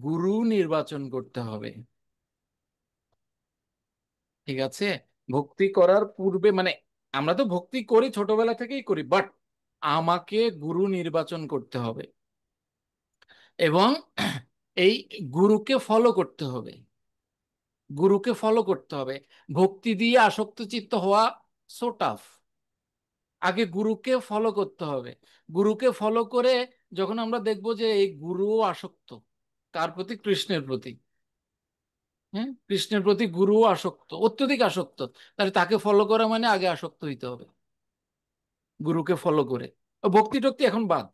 গুরু নির্বাচন করতে হবে। ঠিক আছে? ভক্তি করার পূর্বে মানে আমরা তো ভক্তি করি, ছোটবেলা থেকেই করি, বাট আমাকে গুরু নির্বাচন করতে হবে এবং এই গুরুকে ফলো করতে হবে। গুরুকে ফলো করতে হবে। ভক্তি দিয়ে আসক্ত চিত্ত হওয়া সো টাফ। আগে গুরুকে ফলো করতে হবে। গুরুকে ফলো করে যখন আমরা দেখব যে এই গুরুও আসক্ত, কার প্রতি? কৃষ্ণের প্রতি। হ্যাঁ, কৃষ্ণের প্রতি গুরুও আসক্ত, অত্যধিক আসক্ত, তাহলে তাকে ফলো করা মানে আগে আসক্ত হইতে হবে গুরুকে ফলো করে। ও ভক্তি টক্তি এখন বাদ,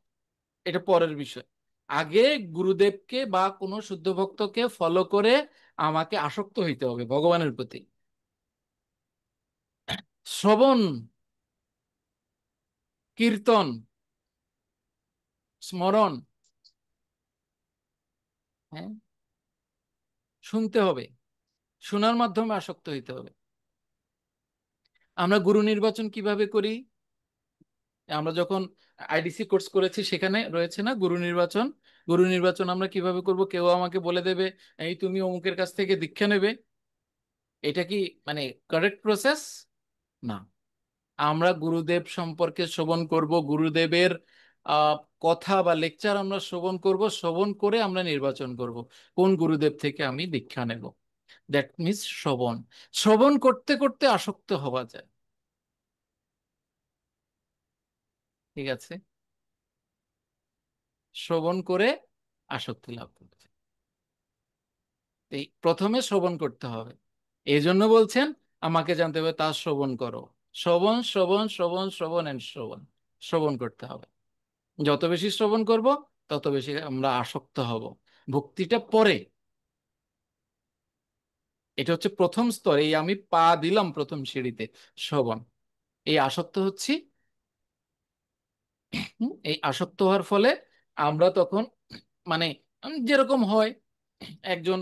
এটা পরের বিষয়। আগে গুরুদেবকে বা কোনো শুদ্ধ ভক্তকে ফলো করে আমাকে আসক্ত হইতে হবে ভগবানের প্রতি। শ্রবণ, কীর্তন, স্মরণ, হ্যাঁ, শুনতে হবে, শোনার মাধ্যমে আসক্ত হইতে হবে। আমরা গুরু নির্বাচন কিভাবে করি? আমরা যখন আইডিসি কোর্স করেছি সেখানে রয়েছে না গুরু নির্বাচন। গুরু নির্বাচন আমরা কিভাবে করব? কেউ আমাকে বলে দেবে এই তুমি অমুকের কাছ থেকে দীক্ষা নেবে। এটা কি মানে কারেক্ট প্রসেস? না। আমরা গুরুদেব সম্পর্কে শ্রবণ করব, গুরুদেবের আহ কথা বা লেকচার আমরা শ্রবণ করব, শ্রবণ করে আমরা নির্বাচন করব কোন গুরুদেব থেকে আমি দীক্ষা নেব। দ্যাট মিনস শ্রবণ। শ্রবণ করতে করতে আসক্ত হওয়া যায়। ঠিক আছে, শ্রবণ করে আসক্তি লাভ করতে হয়। এই প্রথমে শ্রবণ করতে হবে। এই জন্য বলছেন আমাকে জানতে হবে, তা শ্রবণ করো। শ্রবণ শ্রবণ শ্রবণ শ্রবণ এন্ড শ্রবণ। শ্রবণ করতে হবে। যত বেশি শ্রবণ করব তত বেশি আমরা আসক্ত হব। ভক্তিটা পরে। এটা হচ্ছে প্রথম স্তর। এই আমি পা দিলাম প্রথম সিঁড়িতে, শ্রবণ। এই আসক্ত হচ্ছি। এই আসক্ত হওয়ার ফলে আমরা তখন মানে যেরকম হয় একজন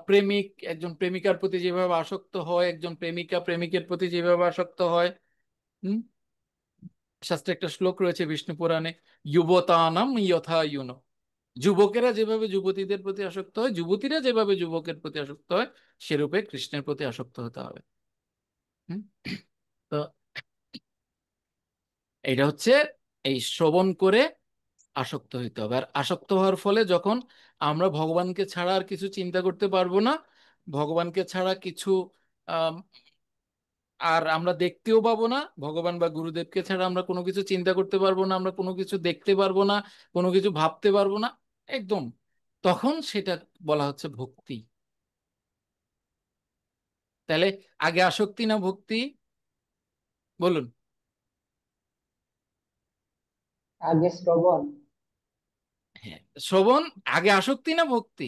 প্রেমিক একজন প্রেমিকার প্রতি যেভাবে আসক্ত হয়, একজন প্রেমিকা প্রেমিকের প্রতি যেভাবে আসক্ত হয়। হুম, শাস্ত্রে একটা শ্লোক রয়েছে বিষ্ণু পুরাণে, যুবতানাম যথা ইউনো। যুবকেরা যেভাবে যুবতীদের প্রতি আসক্ত হয়, যুবতীরা যেভাবে যুবকের প্রতি আসক্ত হয়, সেরূপে কৃষ্ণের প্রতি আসক্ত হতে হবে। হুম, তো এটা হচ্ছে এই শ্রবণ করে আসক্ত হইতে হবে। আর আসক্ত হওয়ার ফলে যখন আমরা ভগবানকে ছাড়া আর কিছু চিন্তা করতে পারবো না, ভগবানকে ছাড়া কিছু আম, আর আমরা দেখতেও পাবো না, ভগবান বা গুরুদেবকে ছাড়া আমরা কোনো কিছু চিন্তা করতে পারবো না, আমরা কোনো কিছু দেখতে পারবো না, কোনো কিছু ভাবতে পারবো না, একদম, তখন সেটা বলা হচ্ছে ভক্তি। তাহলে আগে আসক্তি না ভক্তি? বলুন। আগে শ্রবণ। হ্যাঁ, শ্রবণ আগে, আসক্তি না ভক্তি?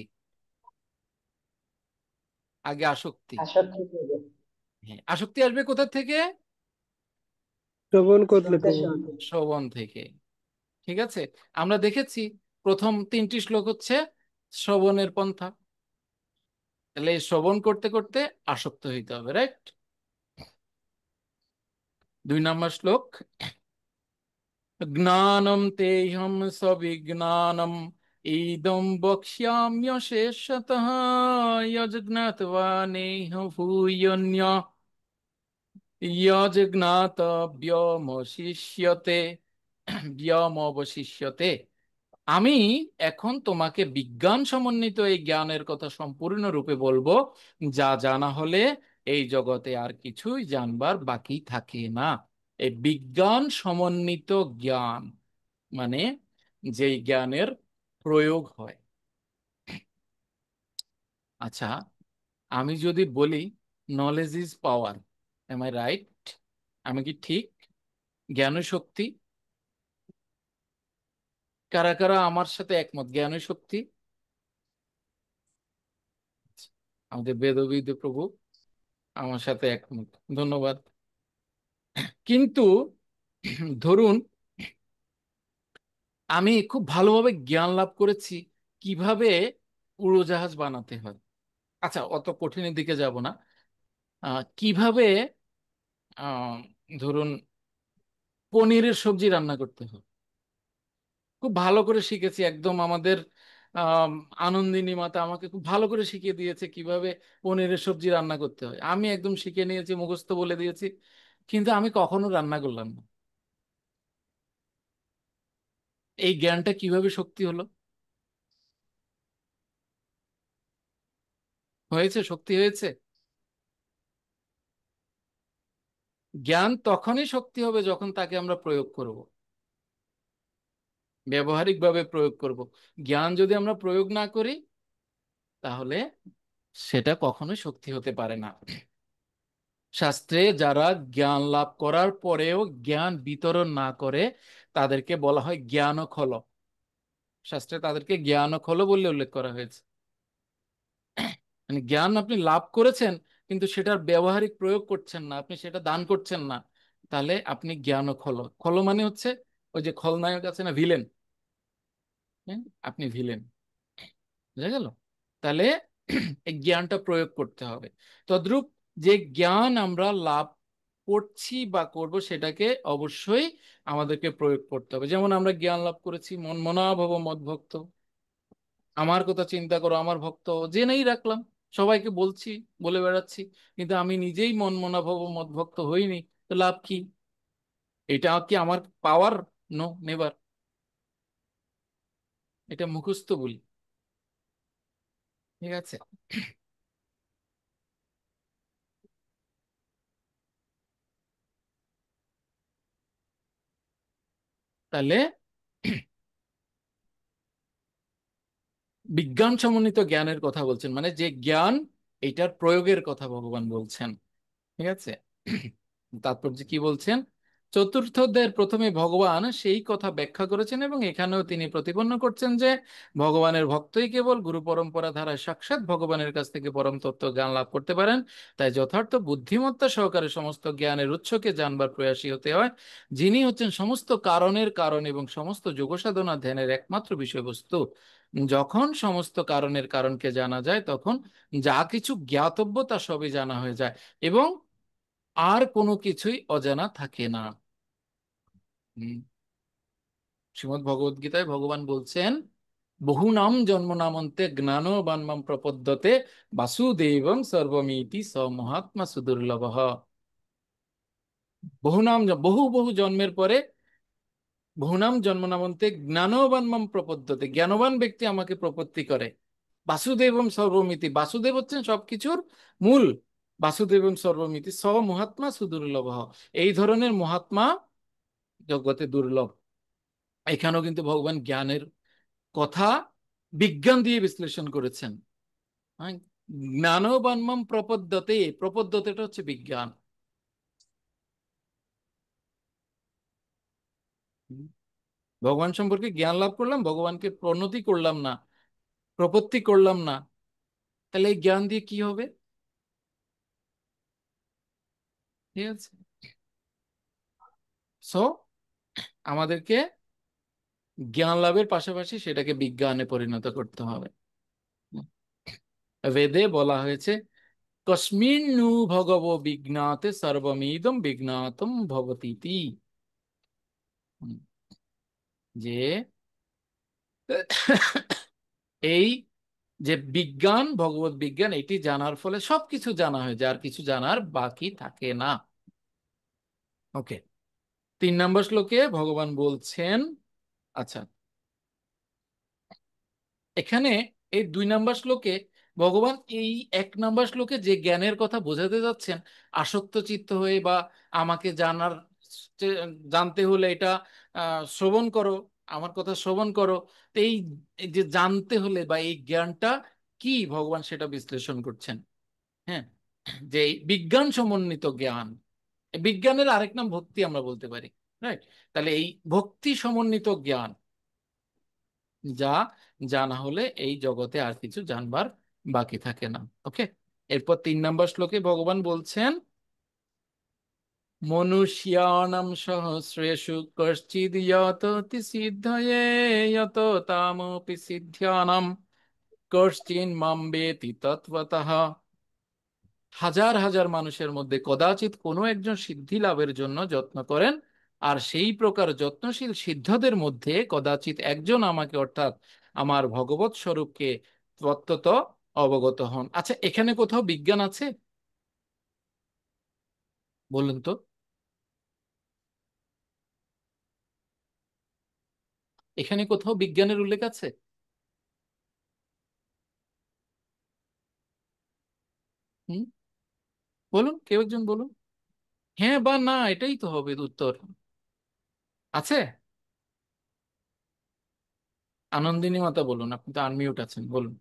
আগে আসক্তি। আসক্তি থেকে। হ্যাঁ, আসক্তি আসবে কোথা থেকে? শ্রবণ করলে শুনতে প্রভু। শুনতে। শ্রবণ থেকে। ঠিক আছে, আমরা দেখেছি প্রথম 3টি শ্লোক হচ্ছে শ্রবণের পন্থা। তাহলে এই শ্রবণ করতে করতে আসক্ত হইতে হবে, রাইট? 2 নম্বর শ্লোক, জ্ঞানম তেহম সবিজ্ঞানম ইদম বক্ষ্যাম্যশেষতঃ যজ্ঞাত্বা নেহ ভূয়ন্য যজ্ঞাতব্যমশিষ্যতে ব্যমবশিষ্যতে। আমি এখন তোমাকে বিজ্ঞান সমন্বিত এই জ্ঞানের কথা সম্পূর্ণরূপে বলবো, যা জানা হলে এই জগতে আর কিছুই জানবার বাকি থাকে না। এই বিজ্ঞান সমন্বিত জ্ঞান মানে যেই জ্ঞানের প্রয়োগ হয়। আচ্ছা, আমি যদি বলি knowledge is power, am I right? আমি কি ঠিক? জ্ঞান শক্তি। কারা কারা আমার সাথে একমত জ্ঞান শক্তি? আমাদের বেদবিদ প্রভু আমার সাথে একমত, ধন্যবাদ। কিন্তু ধরুন আমি খুব ভালোভাবে জ্ঞান লাভ করেছি কিভাবে উড়োজাহাজ বানাতে হয়। আচ্ছা, অত কঠিনের দিকে যাব না। কিভাবে আহ, ধরুন পনিরের সবজি রান্না করতে হয়, খুব ভালো করে শিখেছি। একদম আমাদের আহ আনন্দিনী মাতা আমাকে খুব ভালো করে শিখিয়ে দিয়েছে কিভাবে পনিরের সবজি রান্না করতে হয়। আমি একদম শিখে নিয়েছি, মুখস্থ বলে দিয়েছি, কিন্তু আমি কখনো রান্না করলাম না। এই জ্ঞানটা কিভাবে শক্তি হলো? হয়েছে, শক্তি হয়েছে। জ্ঞান তখনই শক্তি হবে যখন তাকে আমরা প্রয়োগ করব, ব্যবহারিকভাবে প্রয়োগ করব। জ্ঞান যদি আমরা প্রয়োগ না করি তাহলে সেটা কখনোই শক্তি হতে পারে না। শাস্ত্রে যারা জ্ঞান লাভ করার পরেও জ্ঞান বিতরণ না করে তাদেরকে বলা হয় জ্ঞানখল। শাস্ত্রে তাদেরকে জ্ঞানখল বলে উল্লেখ করা হয়েছে। মানে জ্ঞান আপনি লাভ করেছেন কিন্তু সেটার ব্যবহারিক প্রয়োগ করছেন না, আপনি সেটা দান করছেন না, তাহলে আপনি জ্ঞানখল। খল মানে হচ্ছে ওই যে খলনায়ক আছে না, ভিলেন। হ্যাঁ, আপনি ভিলেন। বুঝা গেল? তাহলে এই জ্ঞানটা প্রয়োগ করতে হবে। তদ্রূপ যে জ্ঞান আমরা লাভ করছি বা করব সেটাকে অবশ্যই আমাদেরকে প্রয়োগ করতে হবে। যেমন আমরা জ্ঞান লাভ করেছি, মন মনা ভব মদ্ভক্ত, আমার কথা চিন্তা করো আমার ভক্ত, জেনেই রাখলাম, সবাইকে বলছি, বলে বেড়াচ্ছি, কিন্তু আমি নিজেই মন মনা ভব মদ্ভক্ত হইনি, তো লাভ কি? এটা কি আমার পাওয়ার? No, never. এটা মুখস্থ বলি, ঠিক আছে? তাহলে বিজ্ঞান সমন্বিত জ্ঞানের কথা বলছেন, মানে যে জ্ঞান, এটার প্রয়োগের কথা ভগবান বলছেন, ঠিক আছে? তাৎপর্য কি বলছেন? চতুর্থ অধ্যায়ের প্রথমে ভগবান সেই কথা ব্যাখ্যা করেছেন এবং এখানেও তিনি প্রতিপন্ন করছেন যে ভগবানের ভক্তই কেবল গুরু পরম্পরা ধারায় সাক্ষাৎ ভগবানের কাছ থেকে পরম তত্ত্ব জ্ঞান লাভ করতে পারেন। তাই যথার্থ বুদ্ধিমত্তা সহকারে সমস্ত জ্ঞানের উৎসকে জানবার প্রয়াসী হতে হয়, যিনি হচ্ছেন সমস্ত কারণের কারণ এবং সমস্ত যোগ সাধনা ধ্যানের একমাত্র বিষয়বস্তু। যখন সমস্ত কারণের কারণকে জানা যায়, তখন যা কিছু জ্ঞাতব্য তা সবই জানা হয়ে যায় এবং আর কোনো কিছুই অজানা থাকে না। শ্রীমদ্ ভগবদ গীতায় ভগবান বলছেন, বহু নাম জন্ম নামন্তে জ্ঞান বান্মাম প্রপদ্যতে বাসুদেবং সর্বমিতি স মহাত্মা সুদুর্লভ। বহু নাম, বহু বহু জন্মের পরে, বহু নাম জন্ম নামন্তে জ্ঞানবান মাম প্রপদ্যতে, জ্ঞানবান ব্যক্তি আমাকে প্রপত্তি করে। বাসুদেবম সর্বমিতি, বাসুদেব হচ্ছেন সবকিছুর মূল। বাসুদেবম সর্বমিতি স মহাত্মা সুদুর্লভ, এই ধরনের মহাত্মা জগতে দুর্লভ। এখানেও কিন্তু ভগবান জ্ঞানের কথা বিজ্ঞান দিয়ে বিশ্লেষণ করেছেন। হ্যাঁ, জ্ঞানবান্মাম প্রপদ্যতে, প্রপদ্যতেটা হচ্ছে বিজ্ঞান। ভগবান সম্পর্কে জ্ঞান লাভ করলাম, ভগবানকে প্রণতি করলাম না, প্রপত্তি করলাম না, তাহলে এই জ্ঞান দিয়ে কি হবে? ঠিক আছে, সো আমাদেরকে জ্ঞান লাভের পাশাপাশি সেটাকে বিজ্ঞানে পরিণত করতে হবে। বেদে বলা হয়েছে, কস্মিন্নু ভগব বিজ্ঞাতে সর্বমিদম বিজ্ঞাতম ভবতীতি, যে এই যে বিজ্ঞান, ভগবত বিজ্ঞান, এটি জানার ফলে সবকিছু জানা হয়ে যায়, আর কিছু জানার বাকি থাকে না। ওকে, 3 নম্বর শ্লোকে ভগবান বলছেন, আচ্ছা এখানে এই 2 নম্বর শ্লোকে ভগবান এই 1 নম্বর শ্লোকে যে জ্ঞানের কথা বোঝাতে যাচ্ছেন, আসক্ত চিত্ত হয়ে বা আমাকে জানার, জানতে হলে এটা শ্রবণ করো, আমার কথা শ্রবণ করো, তো এই যে জানতে হলে বা এই জ্ঞানটা কি, ভগবান সেটা বিশ্লেষণ করছেন। হ্যাঁ, যে এই বিজ্ঞান সমন্বিত জ্ঞান, এই বিজ্ঞানের আরেক নাম ভক্তি আমরা বলতে পারি, রাইট? তাহলে এই ভক্তি সমন্বিত জ্ঞান, যা জানা হলে এই জগতে আর কিছু জানবার বাকি থাকে না। ওকে, এরপর 3 নম্বর শ্লোকে ভগবান বলছেন, মনুষ্যাণাং সহস্রেষু কশ্চিদ যততি সিদ্ধয়ে যত তামপি সিদ্ধ্যানাম কশ্চিন মাম বেতি তত্ত্বতঃ। হাজার হাজার মানুষের মধ্যে কদাচিৎ কোনো একজন সিদ্ধি লাভের জন্য যত্ন করেন, আর সেই প্রকার যত্নশীল সিদ্ধদের মধ্যে কদাচিৎ একজন আমাকে, অর্থাৎ আমার ভগবত স্বরূপকে তত্ত্বত অবগত হন। আচ্ছা, এখানে কোথাও বিজ্ঞান আছে? বলুন তো, এখানে কোথাও বিজ্ঞানের উল্লেখ আছে? হুম, বলুন, কেউ একজন বলুন, হ্যাঁ বা না, এটাই তো হবে উত্তর। আছে? আনন্দিনী মাতা বলুন, আপনি তো আনমিউট আছেন, বলুন।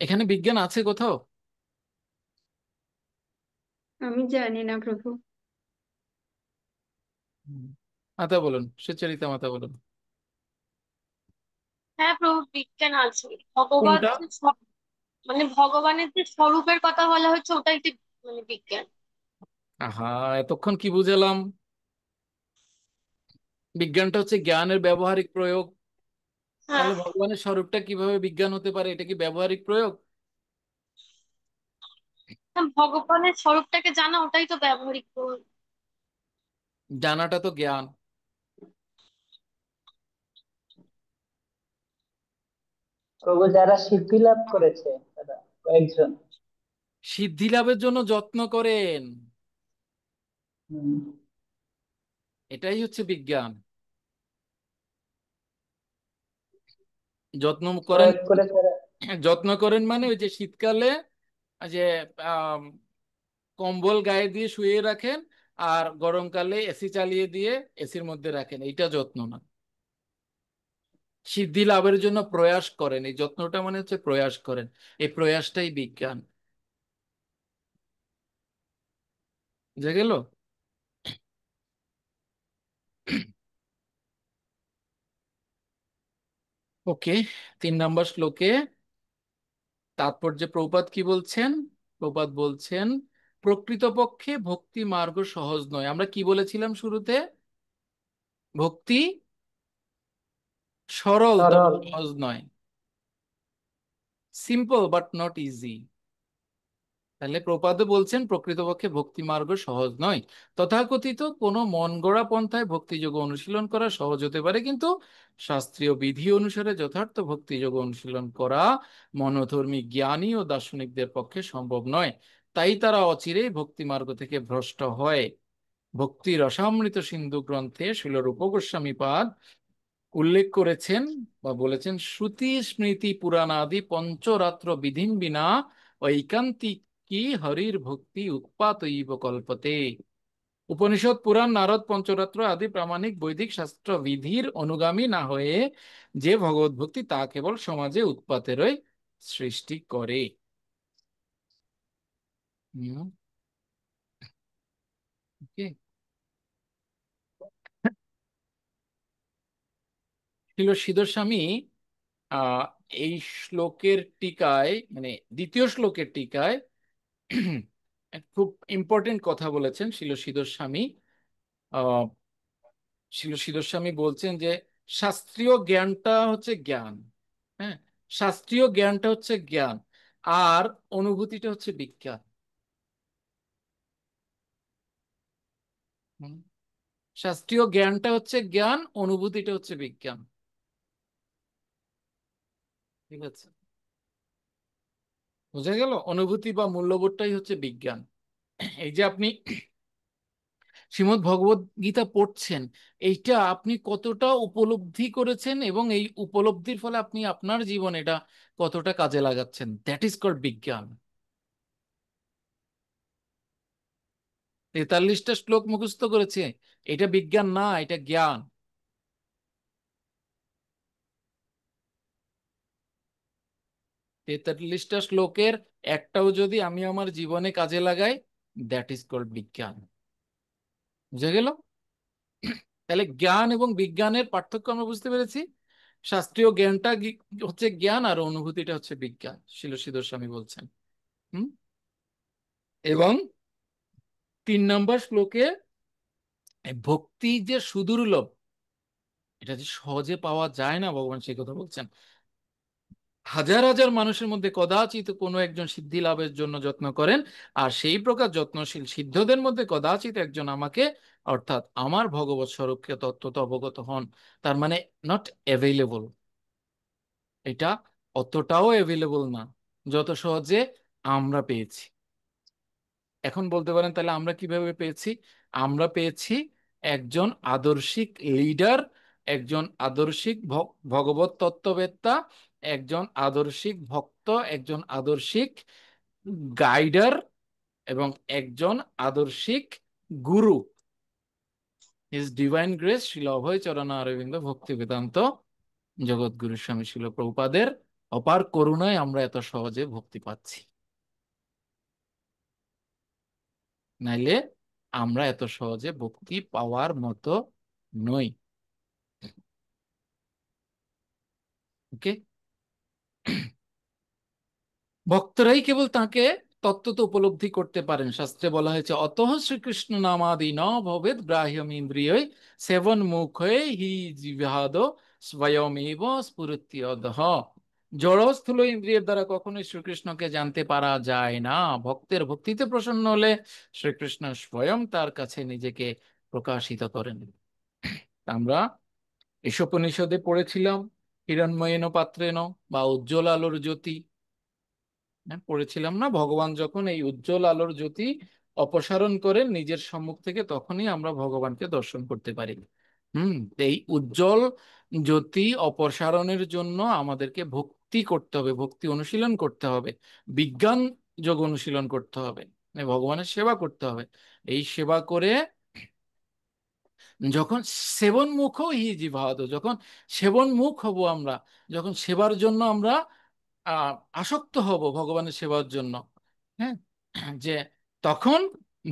এখানে বিজ্ঞান আছে কোথাও? আমি জানি না প্রভু। হুম, মাতা বলুন, সুচরিতা মাতা বলুন। হ্যাঁ প্রভু, বিজ্ঞান আছে। ভগবত কোনটা? যে মানে ভগবানের যে স্বরূপের কথা বলা হচ্ছে, ওটা একটি মানে বিজ্ঞান। আহা, এতক্ষণ কি বুঝালাম? বিজ্ঞানটা হচ্ছে জ্ঞানের ব্যবহারিক প্রয়োগ। হ্যাঁ। তাহলে ভগবানের স্বরূপটা কিভাবে বিজ্ঞান হতে পারে? এটা কি ব্যবহারিক প্রয়োগ? না, ভগবানের স্বরূপটাকে জানা ওটাই তো ব্যবহারিক প্রয়োগ। জানাটা তো জ্ঞান। প্রভু যারা সিদ্ধি লাভ করেছে তারা কয়েকজন। সিদ্ধি লাভের জন্য যত্ন করেন, হুম, এটাই হচ্ছে বিজ্ঞান। যত্ন করেন, প্রয়োগ করে তারা। যত্ন করেন মানে ওই যে শীতকালে যে আম, কম্বল গায়ে দিয়ে শুয়ে রাখেন, আর গরমকালে এসি চালিয়ে দিয়ে এসির মধ্যে রাখেন, এইটা যত্ন না। সিদ্ধি লাভের জন্য প্রয়াস করেন, এই যত্নটা মানে হচ্ছে প্রয়াস করেন, এই প্রয়াসটাই বিজ্ঞান। বুঝে গেল? ওকে, 3 নম্বর শ্লোকে তাৎপর্যে প্রভুপাদ কি বলছেন? প্রভুপাদ বলছেন, প্রকৃতপক্ষে ভক্তি মার্গ সহজ নয়। আমরা কি বলেছিলাম শুরুতে? ভক্তি সরল তবে সরল। সহজ নয়, সিম্পল বাট নট ইজি। তাহলে প্রপাদে বলছেন প্রকৃতপক্ষে ভক্তি মার্গ সহজ নয়। তথাকথিত কোনো মন গড়া পন্থায় ভক্তিযোগ অনুশীলন করা সহজ হতে পারে, কিন্তু শাস্ত্রীয় বিধি অনুসারে যথার্থ ভক্তিযোগ অনুশীলন করা মনোধর্মী জ্ঞানী ও দার্শনিকদের পক্ষে সম্ভব নয়। তাই তারা অচিরেই ভক্তি মার্গ থেকে ভ্রষ্ট হয়। ভক্তি রসামৃত সিন্ধু গ্রন্থে শিল রূপ গোস্বামী পাদ উল্লেখ করেছেন বা বলেছেন, শ্রুতি স্মৃতি পুরাণাদি পঞ্চরাত্র বিধিন বিনা ঐকান্তিকী হরির ভক্তি উৎপাতইব কল্পতে। উপনিষদ, পুরাণ, নারদ, পঞ্চরাত্র আদি প্রামাণিক বৈদিক শাস্ত্র বিধির অনুগামী না হয়ে যে ভগবত ভক্তি, তা কেবল সমাজে উৎপাতেরই সৃষ্টি করে। ওকে, ছিল সিদ্ধর স্বামী আহ এই শ্লোকের টিকায়, মানে দ্বিতীয় শ্লোকের টিকায় এক খুব ইম্পর্টেন্ট কথা বলেছেন শিল সিদ্ধর স্বামী। আহ শিল সিদ্ধর স্বামী বলছেন যে শাস্ত্রীয় জ্ঞানটা হচ্ছে জ্ঞান, হ্যাঁ, শাস্ত্রীয় জ্ঞানটা হচ্ছে জ্ঞান, আর অনুভূতিটা হচ্ছে বিজ্ঞান। হুম, শাস্ত্রীয় জ্ঞানটা হচ্ছে জ্ঞান, অনুভূতিটা হচ্ছে বিজ্ঞান। ঠিক আছে, বুঝা গেল? অনুভূতি বা মূল্যবোধটাই হচ্ছে বিজ্ঞান। এই যে আপনি শ্রীমদ্ ভগবদ গীতা পড়ছেন, এইটা আপনি কতটা উপলব্ধি করেছেন এবং এই উপলব্ধির ফলে আপনি আপনার জীবন এটা কতটা কাজে লাগাচ্ছেন, দ্যাট ইজ কল্ড বিজ্ঞান। 43টা শ্লোক মুখস্থ করেছে, এটা বিজ্ঞান না, এটা জ্ঞান। 43টা শ্লোকের একটাও যদি আমি আমার জীবনে কাজে লাগাই, দ্যাট ইজ কল্ড বিজ্ঞান। বুঝে গেল? তাহলে জ্ঞান এবং বিজ্ঞানের পার্থক্য আমরা বুঝতে পেরেছি। শাস্ত্রীয় জ্ঞানটা হচ্ছে জ্ঞান, আর অনুভূতিটা হচ্ছে বিজ্ঞান, শিল সিদ্ধর স্বামী বলছেন। হুম, এবং 3 নম্বর শ্লোকে ভক্তি যে সুদুর্লভ, এটা যে সহজে পাওয়া যায় না, ভগবান সেই কথা বলছেন। হাজার হাজার মানুষের মধ্যে কদাচিৎ কোনো একজন সিদ্ধি লাভের জন্য যত্ন করেন, আর সেই প্রকার যত্নশীল সিদ্ধদের মধ্যে কদাচিৎ একজন আমাকে, অর্থাৎ আমার ভগবৎ স্বরূপকে তত্ত্বত অবগত হন। তার মানে নট অ্যাভেলেবল, এটা অতটাও অ্যাভেলেবল না যত সহজে আমরা পেয়েছি। এখন বলতে পারেন, তাহলে আমরা কিভাবে পেয়েছি? আমরা পেয়েছি একজন আদর্শিক লিডার, একজন আদর্শিক ভগবত তত্ত্ববেত্তা, একজন আদর্শিক ভক্ত, একজন আদর্শিক গাইডার, এবং একজন আদর্শিক গুরু। হিজ ডিভাইন গ্রেস শ্রীল অভয় চরণ অরবিন্দ ভক্তি বেদান্ত জগৎগুরু স্বামী শিল প্রভুপাদের অপার করুণায় আমরা এত সহজে ভক্তি পাচ্ছি, নাইলে আমরা এত সহজে ভক্তি পাওয়ার মতো নই। ওকে, ভক্তরাই কেবল তাকে তত্ত্বত উপলব্ধি করতে পারেন। শাস্ত্রে বলা হয়েছে, অতঃ শ্রীকৃষ্ণ নামাদি ন ভবেদ গ্রাহ্যম ইন্দ্রিয় সেবন মুখে হি জিহাদ স্বয়মেব স্ফুরত্যদহ। জড়স্থূল ইন্দ্রিয়ের দ্বারা কখনোই শ্রীকৃষ্ণকে জানতে পারা যায় না। ভক্তের ভক্তিতে প্রসন্ন হলে শ্রীকৃষ্ণ স্বয়ং তার কাছে নিজেকে প্রকাশিত করেন। আমরা ঈশোপনিষদে পড়েছিলাম হিরণ্ময়েন পাত্রেণ বা উজ্জ্বল আলোর জ্যোতি। হ্যাঁ, পড়েছিলাম না? ভগবান যখন এই উজ্জ্বল আলোর জ্যোতি অপসারণ করেন নিজের সম্মুখ থেকে, তখনই আমরা ভগবানকে দর্শন করতে পারি। এই উজ্জ্বল জ্যোতি অপসারণের জন্য আমাদেরকে ভক্তি করতে হবে, ভক্তি অনুশীলন করতে হবে, বিজ্ঞান যোগ অনুশীলন করতে হবে, ভগবানের সেবা করতে হবে। এই সেবা করে যখন সেবন মুখ হি জিভাদ, যখন সেবন মুখ হব আমরা, যখন সেবার জন্য আমরা আসক্ত হব ভগবানের সেবার জন্য, হ্যাঁ, যে তখন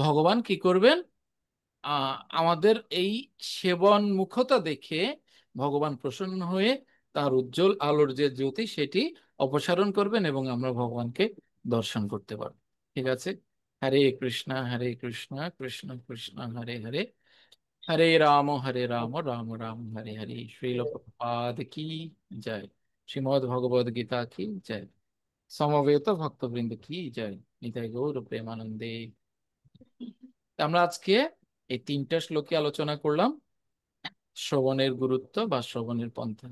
ভগবান কি করবেন, আমাদের এই সেবন মুখতা দেখে ভগবান প্রসন্ন হয়ে তার উজ্জ্বল আলোর যে জ্যোতি সেটি অপসারণ করবেন এবং আমরা ভগবানকে দর্শন করতে পারব। ঠিক আছে? হরে কৃষ্ণ কৃষ্ণ কৃষ্ণ হরে হরে, হরে রাম রাম রাম হরে হরে। শ্রীল প্রভুপাদ কি জয়। শ্রীমদ্ ভগবদ গীতা কি জয়। সমবেত ভক্তবৃন্দ কি জয়। নিতাই গৌর প্রেমানন্দে। আমরা আজকে এই 3টা শ্লোকে আলোচনা করলাম শ্রবণের গুরুত্ব বা শ্রবণের পন্থা।